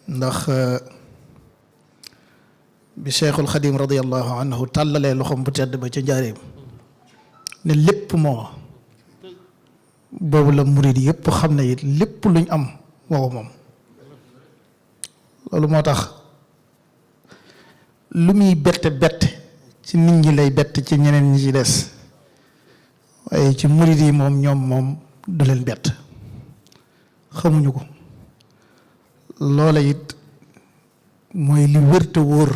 ndax bi Cheikhul Xadim radiyallahu anhu tàllalee loxoom bu tedd ba ca njaareem ne lépp moo boobu la murid yëpp xam ne it lépp luñ am moo moom loolu moo tax lu muy bette ci nit ñi lay bett ci ñeneen ñi ci des waaye ci murid yi moom du leen bett xamuñu ko loola it mooy li wër te wóor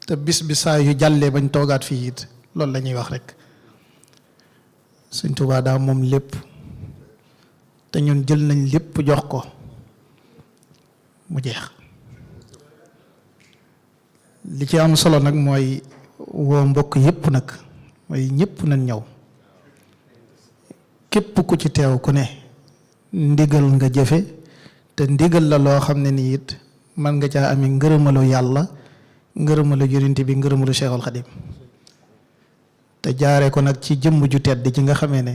te bis bi saa yu jàllee bañ toogaat fii it loolu la ñuy wax rek Sëñ Tuubaa daa moom lépp te ñun jël nañ lépp jox ko mu jeex li ci am solo nag mooy woo mbokk yépp nag mooy ñépp nañ ñëw képp ku ci teew ku ne ndigal nga jëfe te ndigal la loo xam ne nii it man nga caa amee ngërëmalu yàlla ngërëmalu yonent bi ngërëmalu Cheikhul Khadim te jaare ko nag ci jëmm ju tedd ci nga xamee ne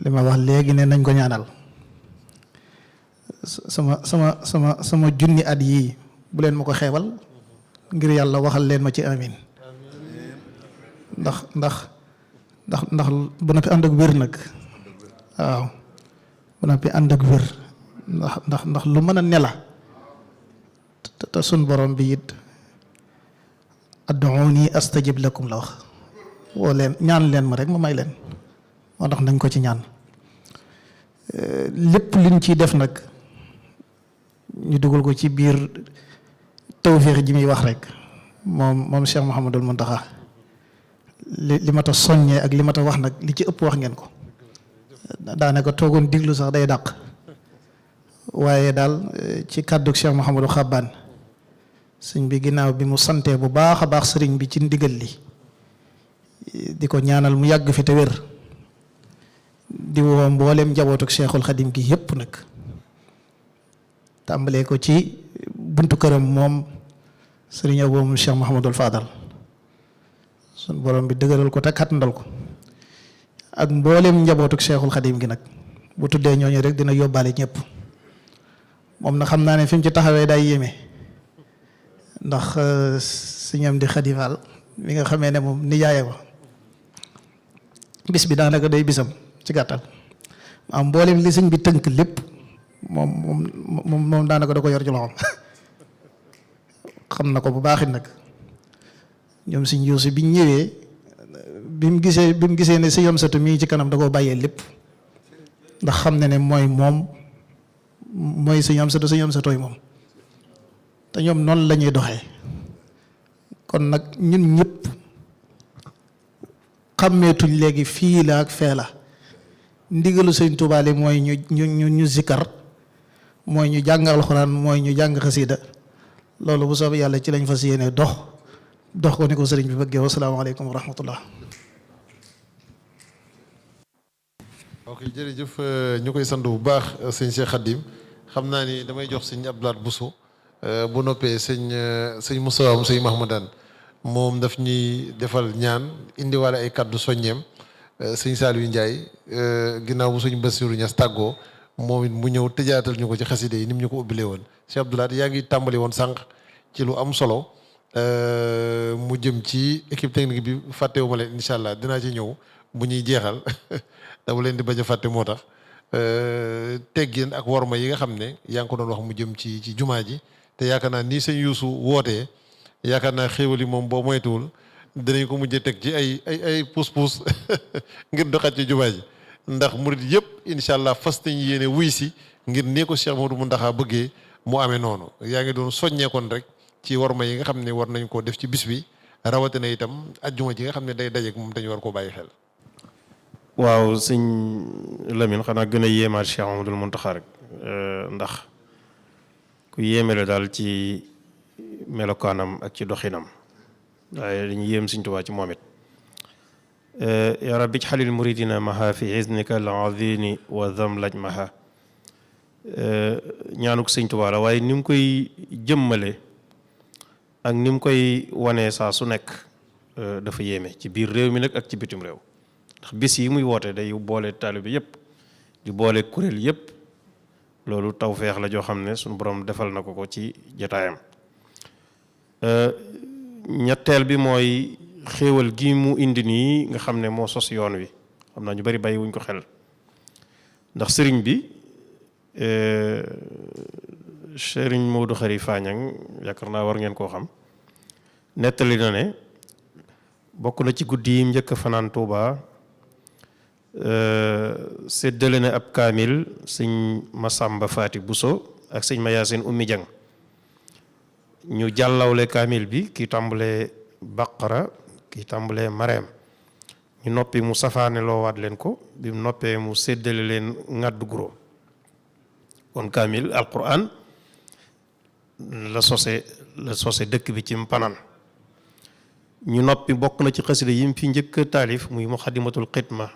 li ma wax léegi ne nañ ko ñaanal sama junni at yii bu leen ma ko xeebal ngir yàlla waxal leen ma ci amin ndax bu noppi ànd ak wér nag waaw bu noppi ànd ak wér ndax lu mën a ne la te sun borom bi it ad'uuni astajib lakum la wax woo leen ñaan leen ma rek ma may leen moo tax nañ ko ci ñaan lépp luñ ciy def nag ñu dugal ko ci biir tawféex ji muy wax rek moom Cheikh Mouhamadul Mountakha li ma ta soññee ak li ma ta wax nag li ci ëpp wax ngeen ko daanaka toogoon diglu sax day dàq waaye daal ci kàddu Cheikh Mouhamadou Xabbaan sëñ bi ginnaaw bi mu santee bu baax a baax sëriñ bi ci ndigal li di ko ñaanal mu yàgg fi te wér di woo mboolem njabootuk Cheikhul Xadim gi yépp nag tàmbalee ko ci buntu këram moom sëriñ Abo moom Cheikh Mouhamadul Fadal sun borom bi dëgëral ko te kàttandal ko ak mboolem njabootuk Cheikhul Khadim gi nag bu tuddee ñooñu rek dina yóbbaale ñëpp moom na xam naa ne fi mu ci taxawee day yéeme ndax sëñam di xadifaal mi nga xamee ne moom nijaaye ba bis bi daanaka day bisam ci gàttal am mboolem li sëñ bi tënk lépp moom daanaka da ko yor ci loxoom xam na ko bu baaxit nag ñoom sëñ Yuusu biñ ñëwee bi mu gisee ne sëñ Amsatu mii ci kanam da koo bàyyee lépp ndax xam ne mooy sëñ Amsatooy moom te ñoom noonu la ñuy doxee kon nag ñun ñëpp xàmmeetuñ léegi fii la ak fee la ndigalu sëñ Tuubaa li mooy ñu zikkar mooy ñu jàng alxuraan mooy ñu jàng xasida loolu bu soobee yàlla ci lañ fas yéene dox ko ni ko sëriñ bi bëggee. wasalaamaaleykum wa rahmatullah. ok jërëjëf ñu koy sant bu baax sëñ Cheikh Khadim xam naa ni damay jox sëñ Abdoulaye Bousso bu noppee sëñ Moustapha sëñ Mahmoudane moom daf ñuy defal ñaan indiwaale ay kaddu soññeem sëñ Saliou Ndiaye ginnaaw bu sëñ Bassirou Niass tàggoo moom it mu ñëw tëjaatal ñu ko ci xaside yi ni mu ñu ko ubbilee woon Cheikh Abdoulaye yaa ngi tàmbali woon sànq ci lu am solo mu jëm ci équipe technique bi fàttewuma leen incha allah dinaa ci ñëw bu ñuy jeexal dama leen di bañ a fàtte moo tax teggin ak worma yi nga xam ne yaa ngi ko doon wax mu jëm ci jumaa ji te yaakaar naa nii sëñ Yuusu wootee yaakaar naa xéewal yi moom boo moytuwul dinañ ko mujjee teg ci ay pousse-pousse ngir doxat ci jumaa ji ndax murid yëpp incha allah fas nañ yéene wuy si ngir nee ko Cheikh Mouhamadou Mountakha bëggee mu amee noonu yaa ngi doon soññeekoon rek ci worma yi nga xam ne war nañ koo def ci bis bi rawatina itam ajjuma ji nga xam ne day dajeek moom dañu war koo bàyyi xel. waaw sëñ Lamine xanaa gën a yéemaat Cheikh Mouhamadoul Mountakha rek ndax ku yéeme la daal ci melokaanam ak ci doxinam waaye dañuy yéem sëñ Tuubaa ci moom it ya rabbi xalil muridina maha fi iznika al azini wa zamlaj maha ñaanuk sëñ Tuubaa la waaye ni mu koy jëmmale ak ni mu koy wanee saa su nekk dafa yéeme ci biir réew mi nag ak ci bitim réew ndax bis yi muy woote day boole taalibe yëpp di boole kuréel yëpp loolu tawfeex la joo xam ne suñu borom defal na ko ci jotaayam ñetteel bi mooy xéewal gi mu indi nii nga xam ne moo sos yoon wi xam naa ñu bari bàyyi wuñ ko xel ndax sëriñ bi sëriñ Modou Khari Fagnang yaakaar naa war ngeen koo xam nettali na ne bokk na ci guddi yi njëkk a fanaan Tuuba séddale na ab kaamil sëñ Masamba Faati Buso ak sëñ Mayaasin Ummi Jang ñu jàllawle kaamil bi ki tàmbalee Baqara ki tàmbalee Mareem ñu noppi mu safaane loowaat leen ko bi mu noppee mu séddale leen ngàddu guro kon kaamil alquran la sose dëkk bi ci Mpanaan ñu noppi bokk na ci xasida yi mu fi njëkk taalif muy muxadimatul xidma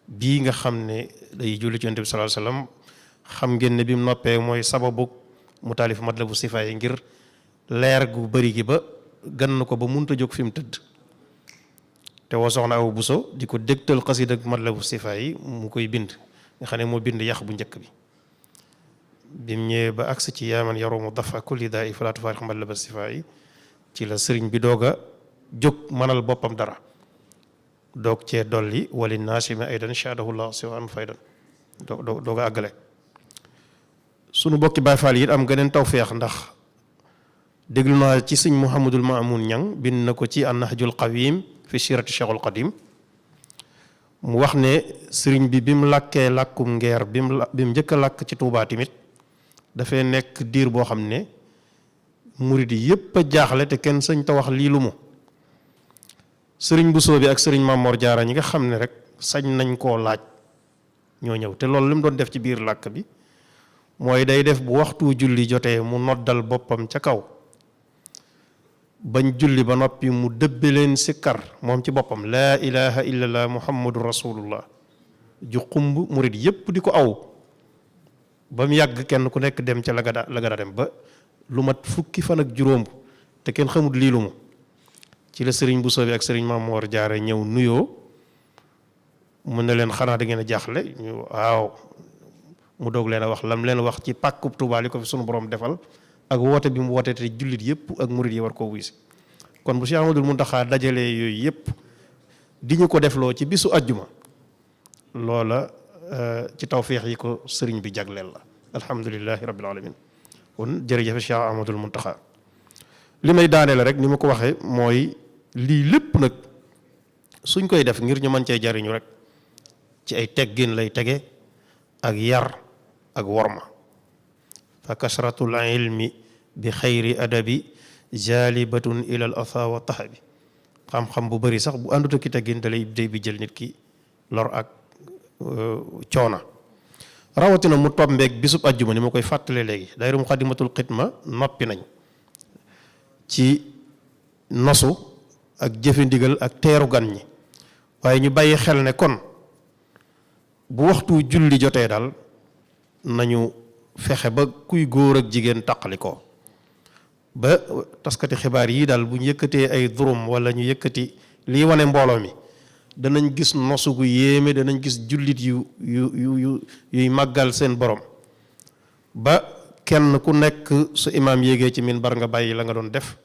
bii nga xam ne day julli ci Yonent bi sallallahu alayhi wasallam xam ngeen ne bi mu noppee mooy sababu mu taalif matlabu sifa yi ngir leer gu bari gi ba gann ko ba munta jóg fi mu tëdd te woo soxna Awa Buso di ko dégtal xasida ak matlabu sifa yi mu koy bind nga xam ne moo bind yàq bu njëkk bi bim ñëwee ba agsi ci yaaman yarumu dafa kulli daa i falaatu faarix matlaba sifa yi ci la sëriñ bi doog a jóg mënal boppam dara doog cee dolli wali naasimi aydan shadahullah siwan faydan doog a àggale sunu bokki Baay Faal yi am geneen tawfeex ndax déglu naa ci sëñ Mouhamadul Maamoun Ñang bind na ko ci an-Nahjul Qawim fi sirati Cheikhul Qadim mu wax ne sëriñ bi mu làkkee làkkum ngeer bi mu njëkk a làkk ci Tuubaa tamit dafay nekk diir boo xam ne murid yi yépp a jaaxle te kenn sëñ ta wax lii lu mu sëriñ Bousso bi ak sëriñ Mamor Jaara ñi nga xam ne rek sañ nañ koo laaj ñoo ñëw te loolu li mu doon def ci biir làkk bi mooy day def bu waxtu julli jotee mu noddal boppam ca kaw bañ julli ba noppi mu dëbbe leen sikkar moom ci boppam laa ilaha illallah muhammadu rasulullah ju xumb murid yépp di ko aw ba mu yàgg kenn ku nekk dem ca la ga daa dem ba lu mat fukki fan ak juróom te kenn xamut lii lu mu ci la sëriñ bu soobee ak sëriñ Mamoor Jaara ñëw nuyoo mu ne leen xanaa da ngeen a jaaxle ñu waaw mu doog leen a wax lam leen wax ci pàkkub Tuubaa li ko fi sunu borom defal ak woote bi mu woote te jullit yëpp ak murit yi war koo wuy si kon bu Cheikh Ahmadul Muntaxa dajalee yooyu yëpp di ñu ko defloo ci bisu ajjuma loola ci tawféex yi ko sëriñ bi jagleel la alhamdulilahi rabbil alamin kon jërëjëf Cheikh Ahmadul Muntaxa li may daaneel rek ni ma ko waxee mooy lii lépp nag suñ koy def ngir ñu mën cee jariñu rek ci ay teggin lay tege ak yar ak worma fa kasratul ilmi bi xayri adabi jalibatun ila al atha wa tahabi xam-xam bu bari sax bu àndut ak ki teggin da lay day bi jël nit ki lor ak coona rawatina mu tombeeg bisub ajjuma ni ma koy fàttale léegi daayira Muxaddamatul Xidma noppi nañ ci nosu ak jëfe ndigal ak teeru gan ñi waaye ñu bàyyi xel ne kon bu waxtu julli jotee daal nañu fexe ba kuy góor ak jigéen taqali ko ba taskati xibaar yii daal bu ñu yëkkatee ay durum wala ñu yëkkati lii wane mbooloo mi danañ gis nosu gu yéeme danañ gis jullit yuy màggal seen borom ba kenn ku nekk su imaam yéegee ci minbar nga bàyyi la nga doon def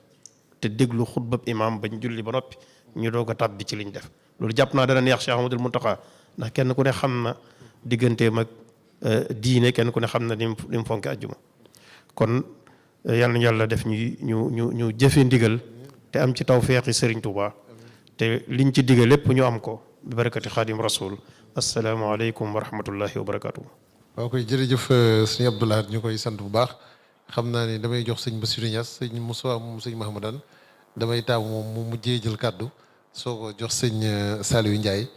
te déglu xutbab imaam bañ julli ba noppi ñu doog a tàbbi ci liñ def loolu jàpp naa dana neex Cheikh Ahmadul Muntaxa ndax kenn ku ne xam na digganteem ak diine kenn ku ne xam na ni mu fonke ajjuma kon yal na yàlla def ñu jëfe ndigal te am ci tawfeexi Sëriñ Tuubaa te liñ ci digge lépp ñu am ko bi barakati xaadim rasul asalaamaaleykum wa rahmatullahi wa barakatuh. waaw koy jërëjëf sëñ Abdoulaye ñu koy sant bu baax xam naa ni damay jox sëñ Bassirou Niass sëñ Moussa moom sëñ Mahamadan damay taamu moom mu mujjee jël kàddu soo ko jox sëñ Saliou Ndiaye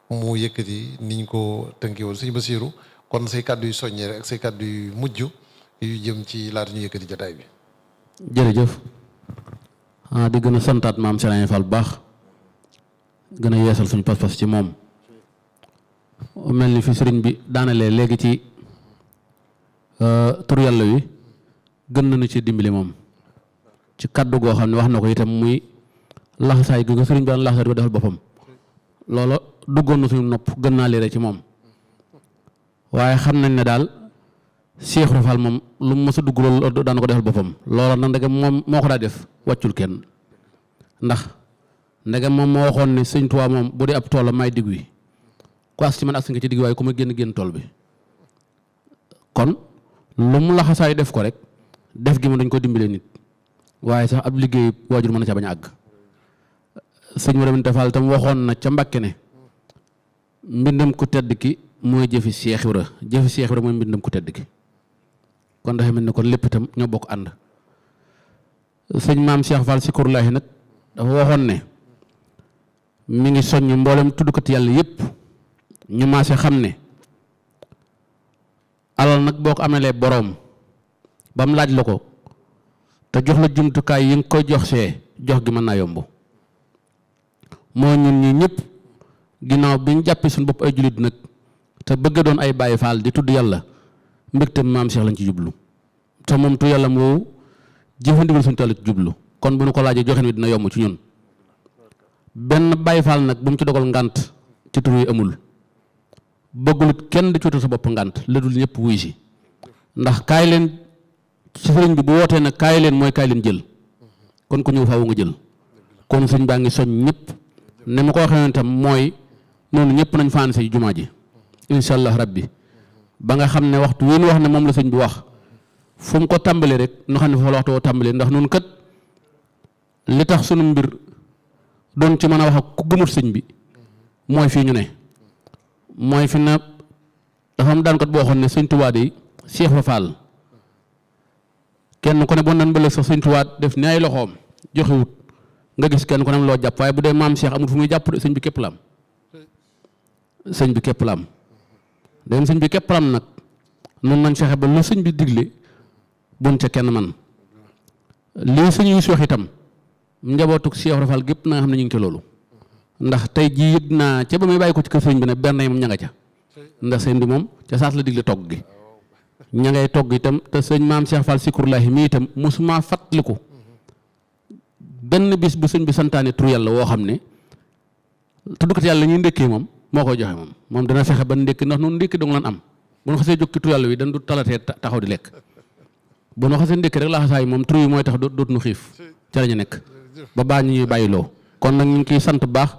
mu yëkkati niñ ko tënkee woon sëñ Bassirou kon say kàddu yu soññee rek ak say kàddu yu mujj yu jëm ci laata ñu yëkkati jataay bi. jërëjëf di gën a santaat maam Serigne Fall bu baax gën a yeesal suñu pas-pas ci moom mel ni fi sëriñ bi daanalee léegi ci tur yàlla wi gën nañu ci dimbali moom ci kaddu goo xam ne wax na ko itam muy laxasaay gi nga sëriñ bi daan laxasaay ko defal boppam loola duggoon na suñu nopp gën naa leere ci moom waaye xam nañ ne daal Cheikh Rafal moom lu mu mës a dugg loolu daan ko defal boppam loola nag ndegam moom moo ko daa def wàccul kenn ndax ndegam moom moo waxoon ne sëñ Tuubaa moom bu dee ab toolam may digg wi ku as ci man as nga ci digg waaye ku ma génn tool bi kon lu mu laxasaay def ko rek def gi ma dañ ko dimbalee nit waaye sax ab liggéey waajur mën na ca bañ a àgg sëñ ma demin defal tam waxoon na ca Mbàkke ne mbindam ku tedd ki mooy jëfi Cheikh Ibra jëfi Cheikh Ibra mooy mbindam ku tedd ki kon dafa mel ne kon lépp itam ñoo bokk ànd sëñ maam Cheikh Fall Sikurlaahi nag dafa waxoon ne mi ngi soññ mboolem tuddkat yàlla yépp ñu maase xam ne alal nag boo ko amelee boroom ba mu laaj la ko te jox la jumtukaay yi nga koy jox jox gi mën naa yomb moo ñun ñi ñëpp ginnaaw bi ñu jàppee suñu bopp ay jullit nag te bëgg doon ay Baay Faal di tudd yàlla mbégte maam Cheikh lañ ci jublu te moom tu yàlla moo jëfandikoo suñu toll ci jublu kon bu nu ko laajee joxe ni dina yomb ci ñun benn Baay Faal nag bu mu ci dogal ngànt ci tur yi amul bëggulut kenn di cuutal sa bopp ngànt la dul ñëpp wuy si ndax kaay leen ci sëriñ bi bu wootee nag kaay leen mooy kaay leen jël kon ku ñëw faawu nga jël kon sëriñ baa ngi soñ ñëpp ne ma ko waxee noonu tam mooy noonu ñëpp nañ faan si jumaa ji incha allah rabbi ba nga xam ne waxtu wi ñu wax ne moom la sëñ bi wax fu mu ko tàmbalee rek ñu xam ne foofu la waxtu woo tàmbalee ndax noonu kat li tax sunu mbir doon ci mën a wax ak ku gëmut sëñ bi mooy fii ñu ne mooy fi na dafa am daankat boo waxoon ne sëñ Tuubaa de Cheikh Rafal kenn ku ne bu nan bële sax sëñ Tuubaa def ni ay loxoom joxewut nga gis kenn ku ne loo jàpp waaye bu dee maam Cheikh amul fu muy jàpp de sëñ bi képp la am sëñ bi képp la am dem sëñ bi képp la am nag noonu nañ fexe ba lu sëñ bi digle buñ ca kenn man lii sëñ yi wax itam njabootug Cheikh Rafal gépp na nga xam ne ñu ngi ci loolu ndax tey jii yëg naa ca ba may bàyyi ko ci kër sëñ bi ne benn yi moom ña nga ca ndax sëñ bi moom ca saas la digle togg gi ña ngay togg itam te sëñ maam Cheikh Fall Sikurlaahi mi itam mosuma fàttaliku benn bis bu sëñ bi santaane tur yàlla woo xam ne tuddkat yàlla ñuy ndékkee moom moo koy joxe moom dana fexe ba ndékki ndax noonu ndékki dong lan am bu ñu xasee jóg ci tur yàlla wi dañ du talatee taxaw di lekk bu ñu xasee ndékki rek laxasaay moom tur yi mooy tax dootuñu xiif ca la ñu nekk ba baa ñu ñuy bàyyiloo kon nag ñu ngi ciy sant bu baax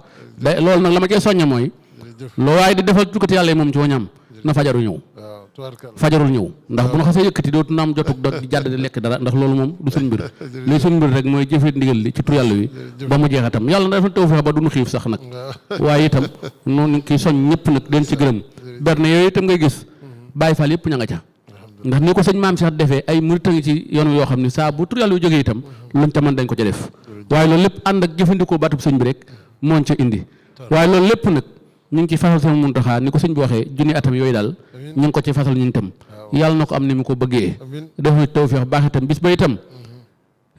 ba loolu nag la ma cee soññe mooy loo waaye di defal tuddkat yàlla yi moom ci wañam na fajaru ñëw fajarul ñëw ndax bu ñu xasee yëkkati dootu na am jotug di jàdd di lekk dara ndax loolu moom du suñ mbir li suñ mbir rek mooy jëfee ndigal li ci tur yàlla wi ba mu jeex itam yàlla na dafa taw fexe ba duñu xiif sax nag waaye itam noonu kii soñ ñëpp nag den ci gërëm berne yooyu itam ngay gis Baay Faal yëpp ña nga ca ndax ni ko sëñ Maam Cheikh defee ay murit a ngi ci yoon yoo xam ne saa bu tur yàlla wi jógee itam luñ ca mën dañ ko ca def waaye loolu lépp ànd ak jëfandikoo baatub sëñ bi rek mooñ ca indi waaye loolu lépp nag ñu ngi ci fasal sama Muntaxa ni ko sëñ bi waxee junni atam yooyu daal ñu ngi ko ci fasal ñun itam yàlla na ko am ni mu ko bëggee def na tawfeex baax itam bis ba itam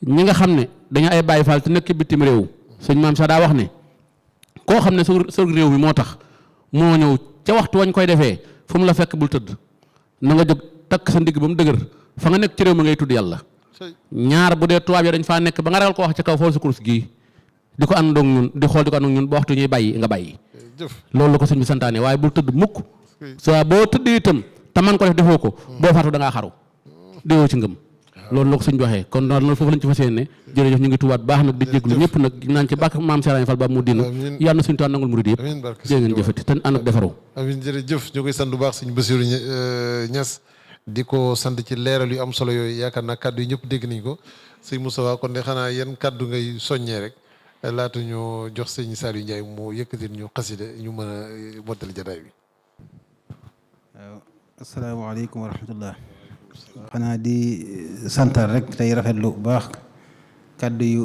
ñi nga xam ne dañu ay Baay Faal te nekk bitim réew sëñ Maam Cheikh daa wax ne koo xam ne sa réew mi moo tax moo ñëw ca waxtu wañ koy defee fu mu la fekk bul tëdd na nga jóg takk sa ndigg ba mu dëgër fa nga nekk ci réew mi ngay tudd yàlla ñaar bu dee tubaab yi dañ faa nekk ba nga ragal ko wax ca kaw fool sa kurus gii di ko àndoog ñun di xool di ko àndoog ñun ba waxtu ñuy bàyyi nga bàyyi loolu la ko sëñ bi santaane waaye bul tëdd mukk soit boo tëdd itam te man ko def defoo ko boo faatu da ngaa xaru déwoo ci ngëm loolu la ko sëñ bi waxee kon loolu foofu lañ ci fas yéene jërëjëf ñu ngi tubaat baax nag di jéglu ñëpp nag naan ci bàkk maam Serigne Fall ba mu dina yàlla na suñu tuwaan nangul murid yëpp jërë ngeen jëfati te ànd ak defaru amiin jërëjëf ñu koy sant bu baax sëñ Bassirou Niass di ko sant ci leeral yu am solo yooyu yaakaar naa kaddu yi ñëpp dégg nañ ko sëñ Moustapha kon de xanaa yan kaddu ngay soññee rek laata ñu jox sëñ Saliou Ndiaye mu yëkkatil ñu xaside ñu mën a mottali jataay bi. waaw asalaamaaleykum wa rahmatullah xanaa di santal rek tey rafetlu bu baax kaddu yu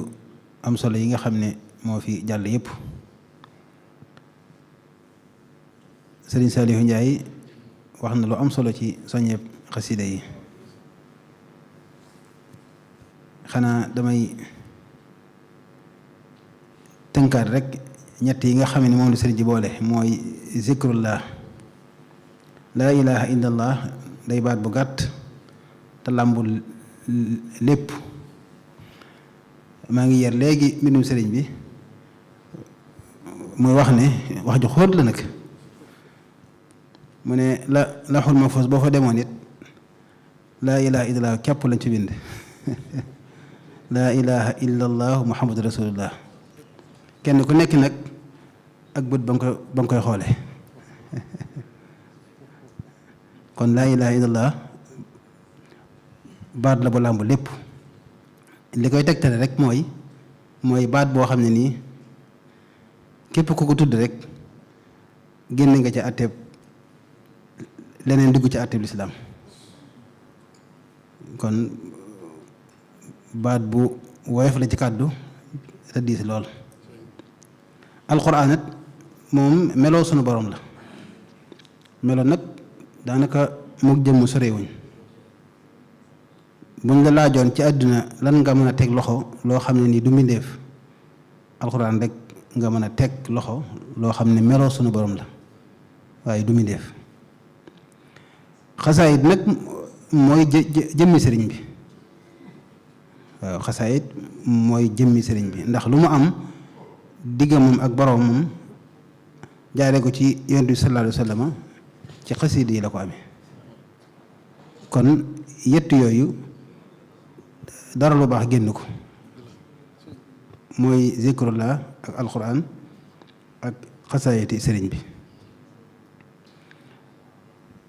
am solo yi nga xam ne moo fi jàll yëpp sëriñ Saliou Ndiaye wax na lu am solo ci soññeeb xasida yi xanaa damay tënkaat rek ñett yi nga xam ne moom la sëriñ ji boole mooy zikrullah laa ilaha illallah day baat bu gàtt te làmbul lépp maa ngi yer léegi mbindum sëriñ bi muy wax ne wax ju xóot la nag mu ne la xul ma foos boo fa demoon it laa ilaha illallah képp lañ ci bind laa ilaha illallah muhammadu rasulullah kenn ku nekk nag ak bët ba nga koy xoole kon laa ilaha illallah baat la bu làmb lépp li koy tegtale rek mooy baat boo xam ne nii képp ku ko tudd rek génn nga ca àtteeb leneen dugg ci àtteeb lislaam kon baat bu woyof la ci kàddu te diis lool alxuraan it moom meloo sunu borom la melo nag daanaka mook jëmm sorewuñ buñ la laajoon ci àdduna lan nga mën a teg loxo loo xam ne nii du mbindéef alxuraan rek nga mën a teg loxo loo xam ne meloo sunu borom la waaye du mbindéef xasaayit nag mooy jëmmi sëriñ bi waaw xasaayit mooy jëmmi sëriñ bi ndax lu mu am digga moom ak boroomam jaare ko ci yonent bi sallallahu alayhi wa sallam ci xasiid yi la ko amee kon yett yooyu dara lu baax génn ko mooy zikrullah ak alquran ak xasaayiti sëriñ bi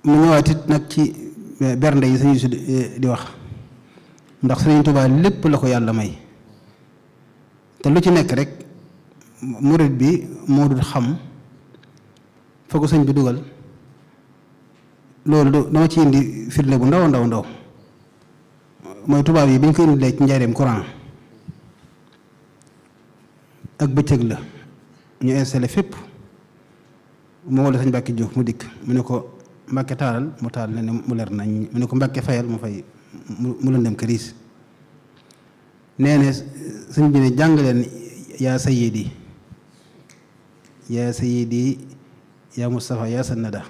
mu ñëwaat it nag ci bernde yi sañu di wax ndax sëriñ Tuubaa lépp la ko yàlla may te lu ci nekk rek murit bi moo dul xam fa ko sëñ bi dugal loolu dama ci indi firnde bu ndaw ndaw ndaw mooy tubaab yi bi ñu ko indilee ci njaareem courant ak bëccëg la ñu installé fépp moo wala sëñ Mbàkke Jóob mu dikk mu ne ko Mbàkke taalal mu taal ne mu leer nañ mu ne ko Mbàkke fayal mu fay mu lëndëm këriis nee ne sëñ bi ne jàng leen yaa sayyidi yaa sayyidi yaa Mustafa yaa sannada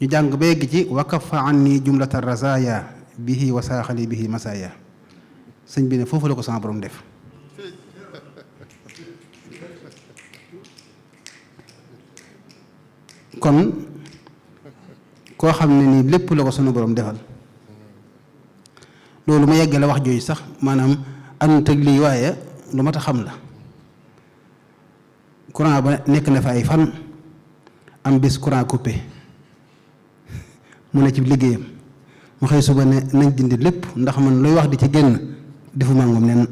ñu jàng ba yegg ci wakafa anni jumlata razaya bihi wa saaxali bihi masaya sëñ bi ne foofu la ko sama borom def kon koo xam ne nii lépp la ko sunu borom defal loolu ma yeggale wax jooju sax maanaam ànd ak lii waaye lu mat a xam la courant ba nekk na fa ay fan am bis courant coupé mu ne ci liggéeyam mu xëy suba ne nañ dindi lépp ndax man luy wax di ci génn defuma moom nen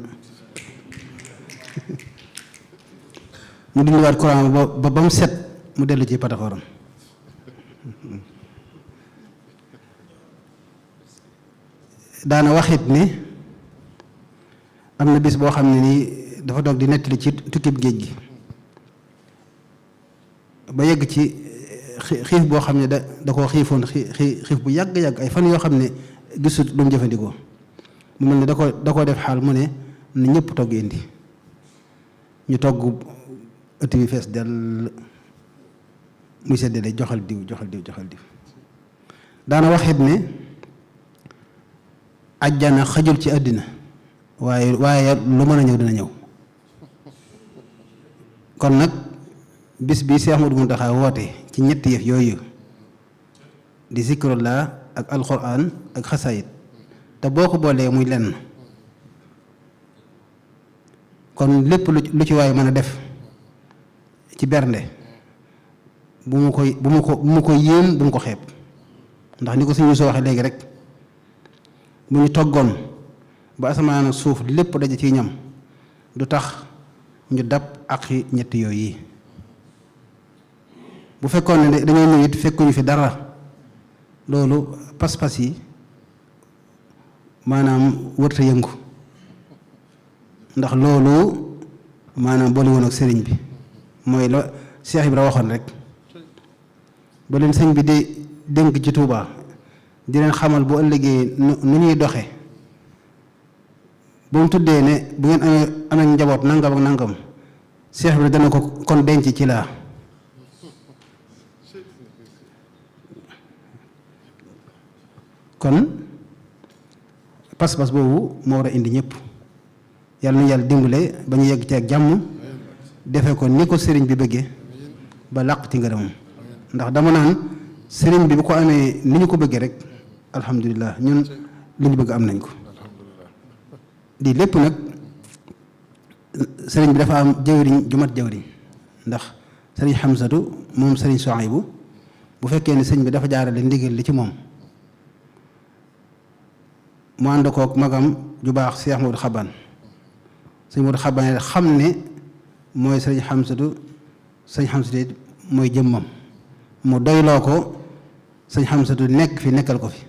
mu dindiwaat courant ba mu set mu dellu ci pataxoram daana waxit ni am na bis boo xam ne nii dafa doog di nettali ci tukkib géej gi ba yegg ci xiif boo xam ne da koo xiifoon xiif bu yàgg-yàgg ay fan yoo xam ne gisut lu mu jëfandikoo mu mel ne da koo def xaal mu ne na ñëpp togg indi ñu togg ëtt bi fees del muy seddale joxal diw daana waxit ne ajjana xajul ci àddina waaye lu mën a ñëw dina ñëw kon nag bis bi Cheikh Ahmadou Mountakha woote ci ñetti yëf yooyu di zikrullah ak alquran ak xasaayid te boo ko boolee muy lenn kon lépp lu ci waay mën a def ci bernde bu mu ko yéem bu mu ko xeeb ndax ni ko suñu soo waxee léegi rek bu ñu toggoon ba asamaan suuf lépp daje ci ñam du tax ñu dab ak ñetti yooyu yi bu fekkoon ne dañoo ñëw it fekkuñu fi dara loolu pas-pas yi maanaam wërta yëngu ndax loolu maanaam boole woon ak sëriñ bi mooy la Cheikh Ibra waxoon rek ba leen sëñ bi di dénk ci Touba di leen xamal bu ëllëgee nu ñuy doxe bu mu tuddee ne bu ngeen amee njaboot nangam ak nangam Cheikh Ibra dana ko kon denc ci laa kon pas-pas boobu moo war a indi ñëpp yàlla na yàlla dimbale ba ñu yegg ci ak jàmm defe ko ni ko sëriñ bi bëggee ba làq ci ngërëmam ndax dama naan sëriñ bi bu ko amee ni ñu ko bëggee rek alhamdulilah ñun li ñu bëgg am nañ ko di lépp nag sëriñ bi dafa am jëwriñ ju mat jëwriñ ndax sëriñ Xamsatu moom sëriñ Sohaybu bu fekkee ne sëriñ bi dafa jaarale ndigal li ci moom mu ànd kook magam ju baax Cheikh Modou Xaban sëñ Modou Xaban xam ne mooy sëriñ Xamsatu sëñ Xamsatu mooy jëmmam mu doyloo ko sëñ Xamsatu nekk fi nekkal ko fi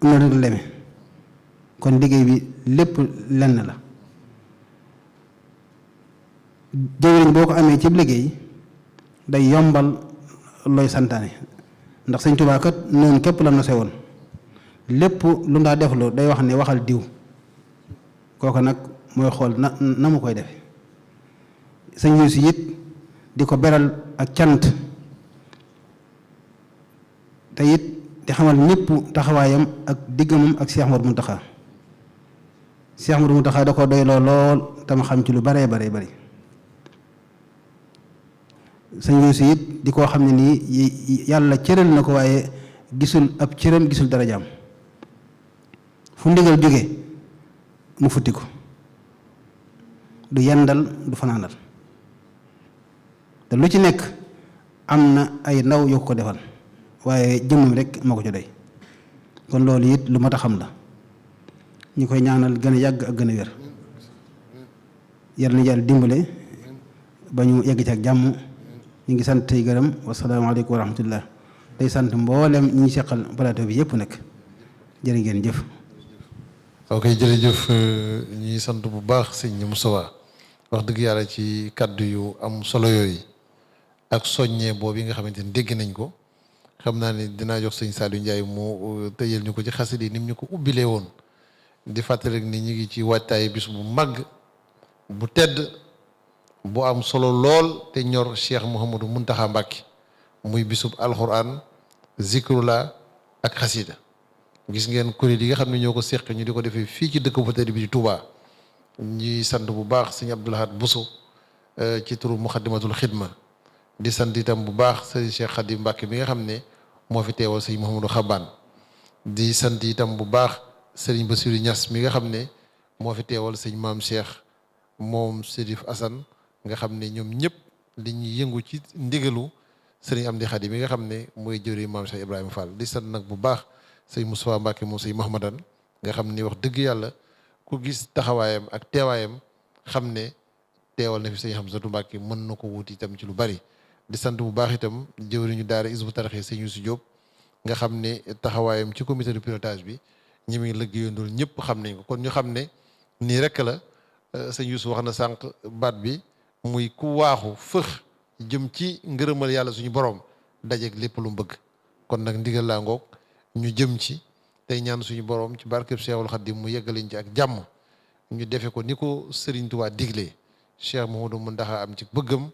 am na lu leme kon liggéey bi lépp lenn la jëwriñ boo ko amee ci liggéey day yombal looy santaane ndax sëñ Tuubaa kat noonu képp la nose woon lépp lu ndaa defloo day wax ne waxal diw kooku nag mooy xool na mu koy defe sëñ Yuusu it di ko beral ak cant te it di xamal ñëpp taxawaayam ak diggamam ak Cheikh Ahmadou Mountakha Cheikh Ahmadou Mountakha da ko doyloo lool te ma xam ci lu baree bari sëñ Yuusu it di koo xam ne nii yàlla cëral na ko waaye gisul ab cëram gisul darajaam fu ndigal jóge mu futti ko du yendal du fanaanal te lu ci nekk am na ay ndaw yoo ko defal waaye jëmmam rek moo ko ci doy kon loolu it lu mat a xam la ñu koy ñaanal gën a yàgg ak gën a wér yàlla na yàlla dimbale ba ñu yegg ci ak jàmm ñu ngi sant tey gërëm wasalaamaaleykum wa rahmatullah tey sant mboolem ñi seqal plateau bi yëpp nag jërë ngeen jëf. ok jërëjëf ñuy sant bu baax sëñ Moustapha wax dëgg yàlla ci kàddu yu am solo yooyu ak soññee boobu yi nga xamante ni dégg nañ ko xam naa ne dinaa jox sëñ Saliou Ndiaye mu tëjal ñu ko ci xasida yi ni mu ñu ko ubbilee woon di fàttali rek ni ñu ngi ci waajtaayu bis bu màgg bu tedd bu am solo lool te ñor Cheikh Mouhamadou Mountakha Mbacké muy bisub alxuraan zikrullah ak xasida gis ngeen kuréel yi nga xam ne ñoo ko seq ñu di ko defee fii ci dëkk bu tedd bi di Touba ñuy sant bu baax sëñ Abdou Lahad Bousso ci turu Muxaddamatul Xidma di sant itam bu baax sëriñ Cheikh Khadim Mbacke mi nga xam ne moo fi teewal sëriñ Mouhamadou Xabaan di sant itam bu baax sëriñ Bassirou Niass mi nga xam ne moo fi teewal sëriñ Maam Cheikh moom Serif Assane nga xam ne ñoom ñëpp li ñuy yëngu ci ndigalu sëriñ Amdi Khadi mi nga xam ne mooy jëri Maam Cheikh Ibrahima Fall di sant nag bu baax sëriñ Moustapha Mbacke moom sëriñ Mahamadan nga xam ni wax dëgg yàlla ku gis taxawaayam ak teewaayam xam ne teewal na fi sëriñ Hamzatou Mbacke mën na ko wuti itam ci lu bari di sant bu baax itam jëwriñu daara Hizbut Tarqiyyah sëriñ Youssou Diop nga xam ne taxawaayam ci comité de pilotage bi ñi muy liggéeyandool ñëpp xam nañ ko kon ñu xam ne nii rek la sëñ Youssou wax na sànq baat bi muy ku waaxu fëx jëm ci ngërëmal yàlla suñu borom dajeeg lépp lu mu bëgg kon nag ndigal laa ngoog ñu jëm ci tey ñaan suñu borom ci barkeb Cheikhul Khadim mu yeggaliñ ci ak jàmm ñu defe ko ni ko Serigne Touba diglee Cheikh Mouhamadou Mountakha am ci bëggam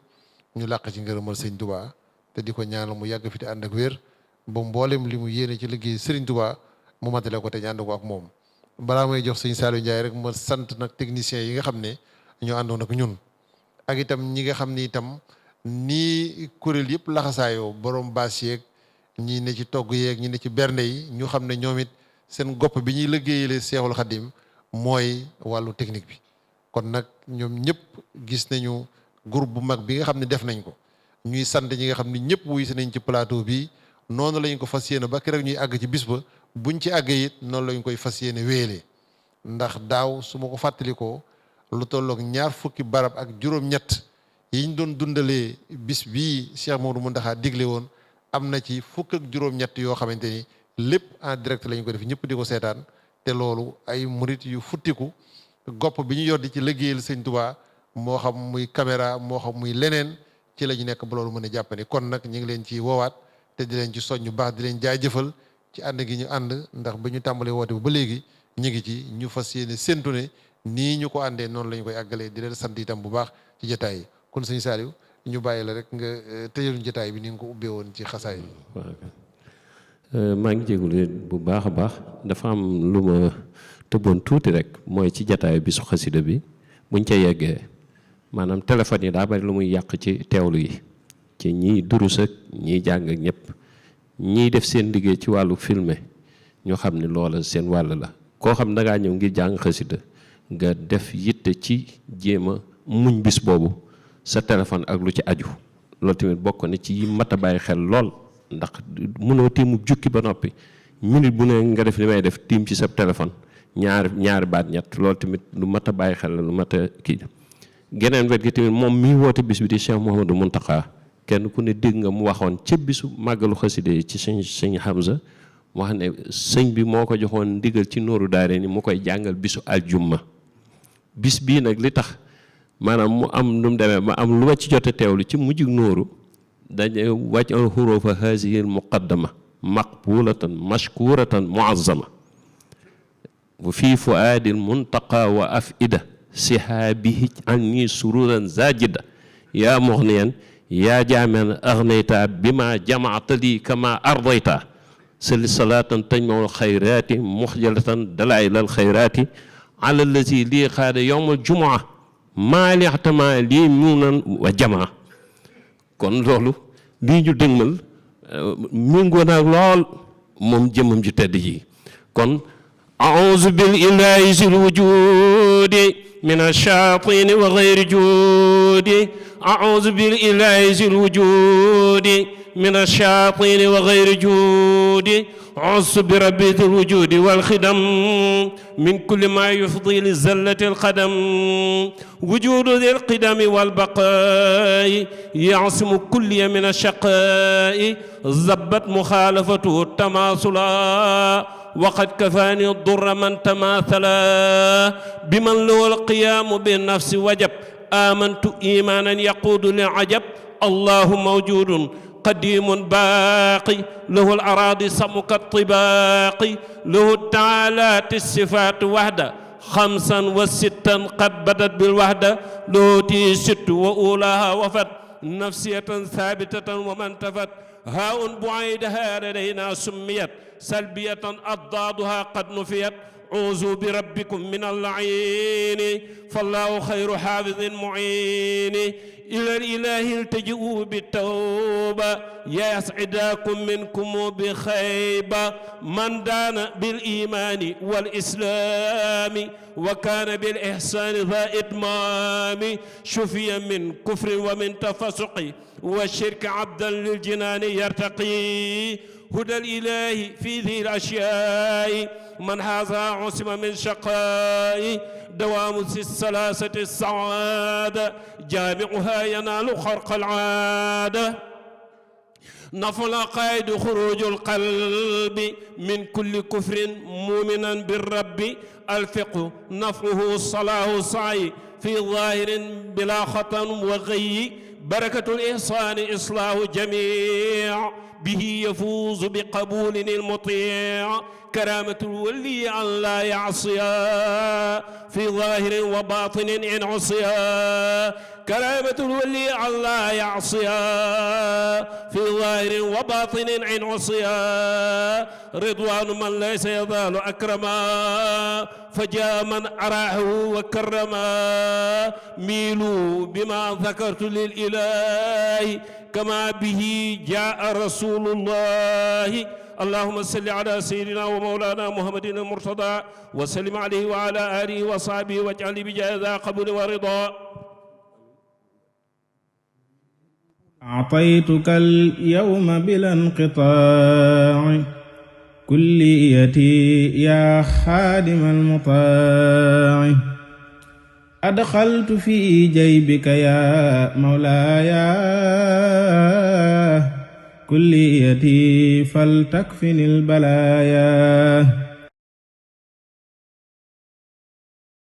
ñu làq ci ngërëmal Serigne Touba te di ko ñaanal mu yàgg fi te ànd ak wér ba mboolem li mu yéene ci liggéey Serigne Touba mu matale ko te ñu ànd ko ak moom. balaa may jox sëñ Saliou Ndiaye rek ma sant nag techniciens yi nga xam ne ñoo àndoon ak ñun ak itam ñi nga xam ni itam nii kuréel yëpp laxasaayoo borom baas yeeg ñi ne ci togg yeeg ñi ne ci bernde yi ñu xam ne ñoom it seen gopp bi ñuy liggéeyale Seexul Xadim mooy wàllu technique bi kon nag ñoom ñëpp gis nañu groupe bu mag bi nga xam ne def nañ ko ñuy sant ñi nga xam ne ñëpp wuy si nañ ci plateau bi noonu lañ ko fas yéene ba keroog ñuy àgg ci bis ba buñ ci àggee it noonu lañ koy fas yéene wéyale ndax daaw su ma ko fàttalikoo lu tolloog 20 fukki barab ak juróom-ñett yiñ doon dundalee bis bii Cheikh Mamadou Mountakha digle woon am na ci fukk ak juróom-ñett yoo xamante ni lépp en direct lañ ko def ñëpp di ko seetaan te loolu ay murit yu futtiku gopp bi ñu yor di ci liggéeyal Sëñ Tuubaa moo xam muy caméra moo xam muy leneen ci la ñu nekk ba loolu mën a jàppandi kon nag ñu ngi leen ci woowaat te di leen ci soññ baax di leen jaajëfal ci ànd gi ñu ànd ndax ba ñu tàmbalee woote ba léegi ñu ngi ci ñu fas yéene séntu ne nii ñu ko àndee noonu la ñu koy àggalee di leen sant itam bu baax ci jotaay yi kon sëñ Saliou ñu bàyyi la rek nga tëjaluñ jotaay bi ni nga ko ubbee woon ci xasaay bi. maa ngi jégalu bu baax a baax dafa am lu ma tëboon tuuti rek mooy ci jotaay bi su xasida bi buñ ca yeggee maanaam téléphone yi daa bari lu muy yàq ci teewlu yi ci ñiy durus ak ñiy jàng ak ñëpp ñiy def seen liggéey ci wàllu filmer ñoo xam ne loola seen wàll la koo xam da ngaa ñëw ngir jàng xasida nga def yitte ci jéem a muñ bis boobu sa téléphone ak lu ci aju loolu tamit bokk na ci mat a bàyyi xel lool ndax mënoo tiimu jukki ba noppi minute bu ne nga def li may def tiim ci sa téléphone ñaari baat ñett loolu tamit lu mat a bàyyi xel la lu mat a kii geneen wet gi tamit moom mii woote bis bi di Cheikh Mouhamadou Mountakha kenn ku ne dégg nga mu waxoon ca bisu màggalu xaside yi ci sëñ Hamza wax ne sëñ bi moo ko joxoon ndigal ci nooru daare ni mu koy jàngal bisu aljumma bis bii nag li tax maanaam mu am nu mu demee ma am lu ma ci jote teewlu ci mujjug nooru dañu wàcc al xurufa haasihi al muqaddama maqbulatan mashkuratan muazzama wa fii fuaadil muntaqa wa afida sihaabihi anni sururan zajida yaa muxniyan yaa jaamen aghnayta bima jamaata li kama ardayta salli salaatan tajmaul xayraati muxjalatan dalailal xayraati ala allazi lii xaada yowmal jumaa maa lixtama lii muunan wa jamaa kon loolu lii ñu dëgmal méngoo naag lool moom jëmmam ju tedd ji kon auzu bil ilaahi sil wujudi min ash-shayaatini wa ghayri juudi auzu bil ilaahi sil wujudi من الشياطين وغير جود عص بربي ذي الوجود والخدم من كل ما يفضي للزلة القدم وجود ذي القدم والبقاء يعصم كل من الشقاء زبت مخالفته التماثلا وقد كفاني الضر من تماثلا بمن له القيام بالنفس وجب آمنت إيمانا يقود للعجب الله موجود قديم باقي له الأراضي سمك الطباق له التعالات الصفات وحده 5 و6 قد بدت بالوحدة له 6 وأولاها وفت نفسية ثابتة ومن تفت هاء بعيدها لدينا سميت سلبية أضدادها قد نفيت أعوذ بربكم من اللعين فالله خير حافظ معين إلى الإله التجئوا بالتوبة يسعدكم منكم بخيبة من دان بالإيمان والإسلام وكان بالإحسان ذا إتمام شفي من كفر ومن تفسق والشرك عبدا للجنان يرتقي هدى الإله في ذي الأشياء من هذا عصم من شقاء دوام الثلاثة السعادة جامعها ينال خرق العادة نفل قائد خروج القلب من كل كفر مؤمنا بالرب الفقه نفعه الصلاح سعي في ظاهر بلا خطأ وغي بركة الإحسان إصلاح جميع به يفوز بقبول المطيع كرامة الولي أن لا يعصيا في ظاهر وباطن إن عصيا كرامة الولي أن لا يعصيا في ظاهر وباطن إن عصيا رضوان من ليس يزال أكرما فجاء من أراه وكرما ميلوا بما ذكرت للإله كما به جاء رسول الله اللهم صل على سيدنا ومولانا محمد المرتضى وسلم عليه وعلى آله وصحبه واجعل بجاه قبول ورضا أعطيتك اليوم بلا انقطاع كليتي يا خادم المطاع أدخلت في جيبك يا مولاي كليتي فلتكفني البلايا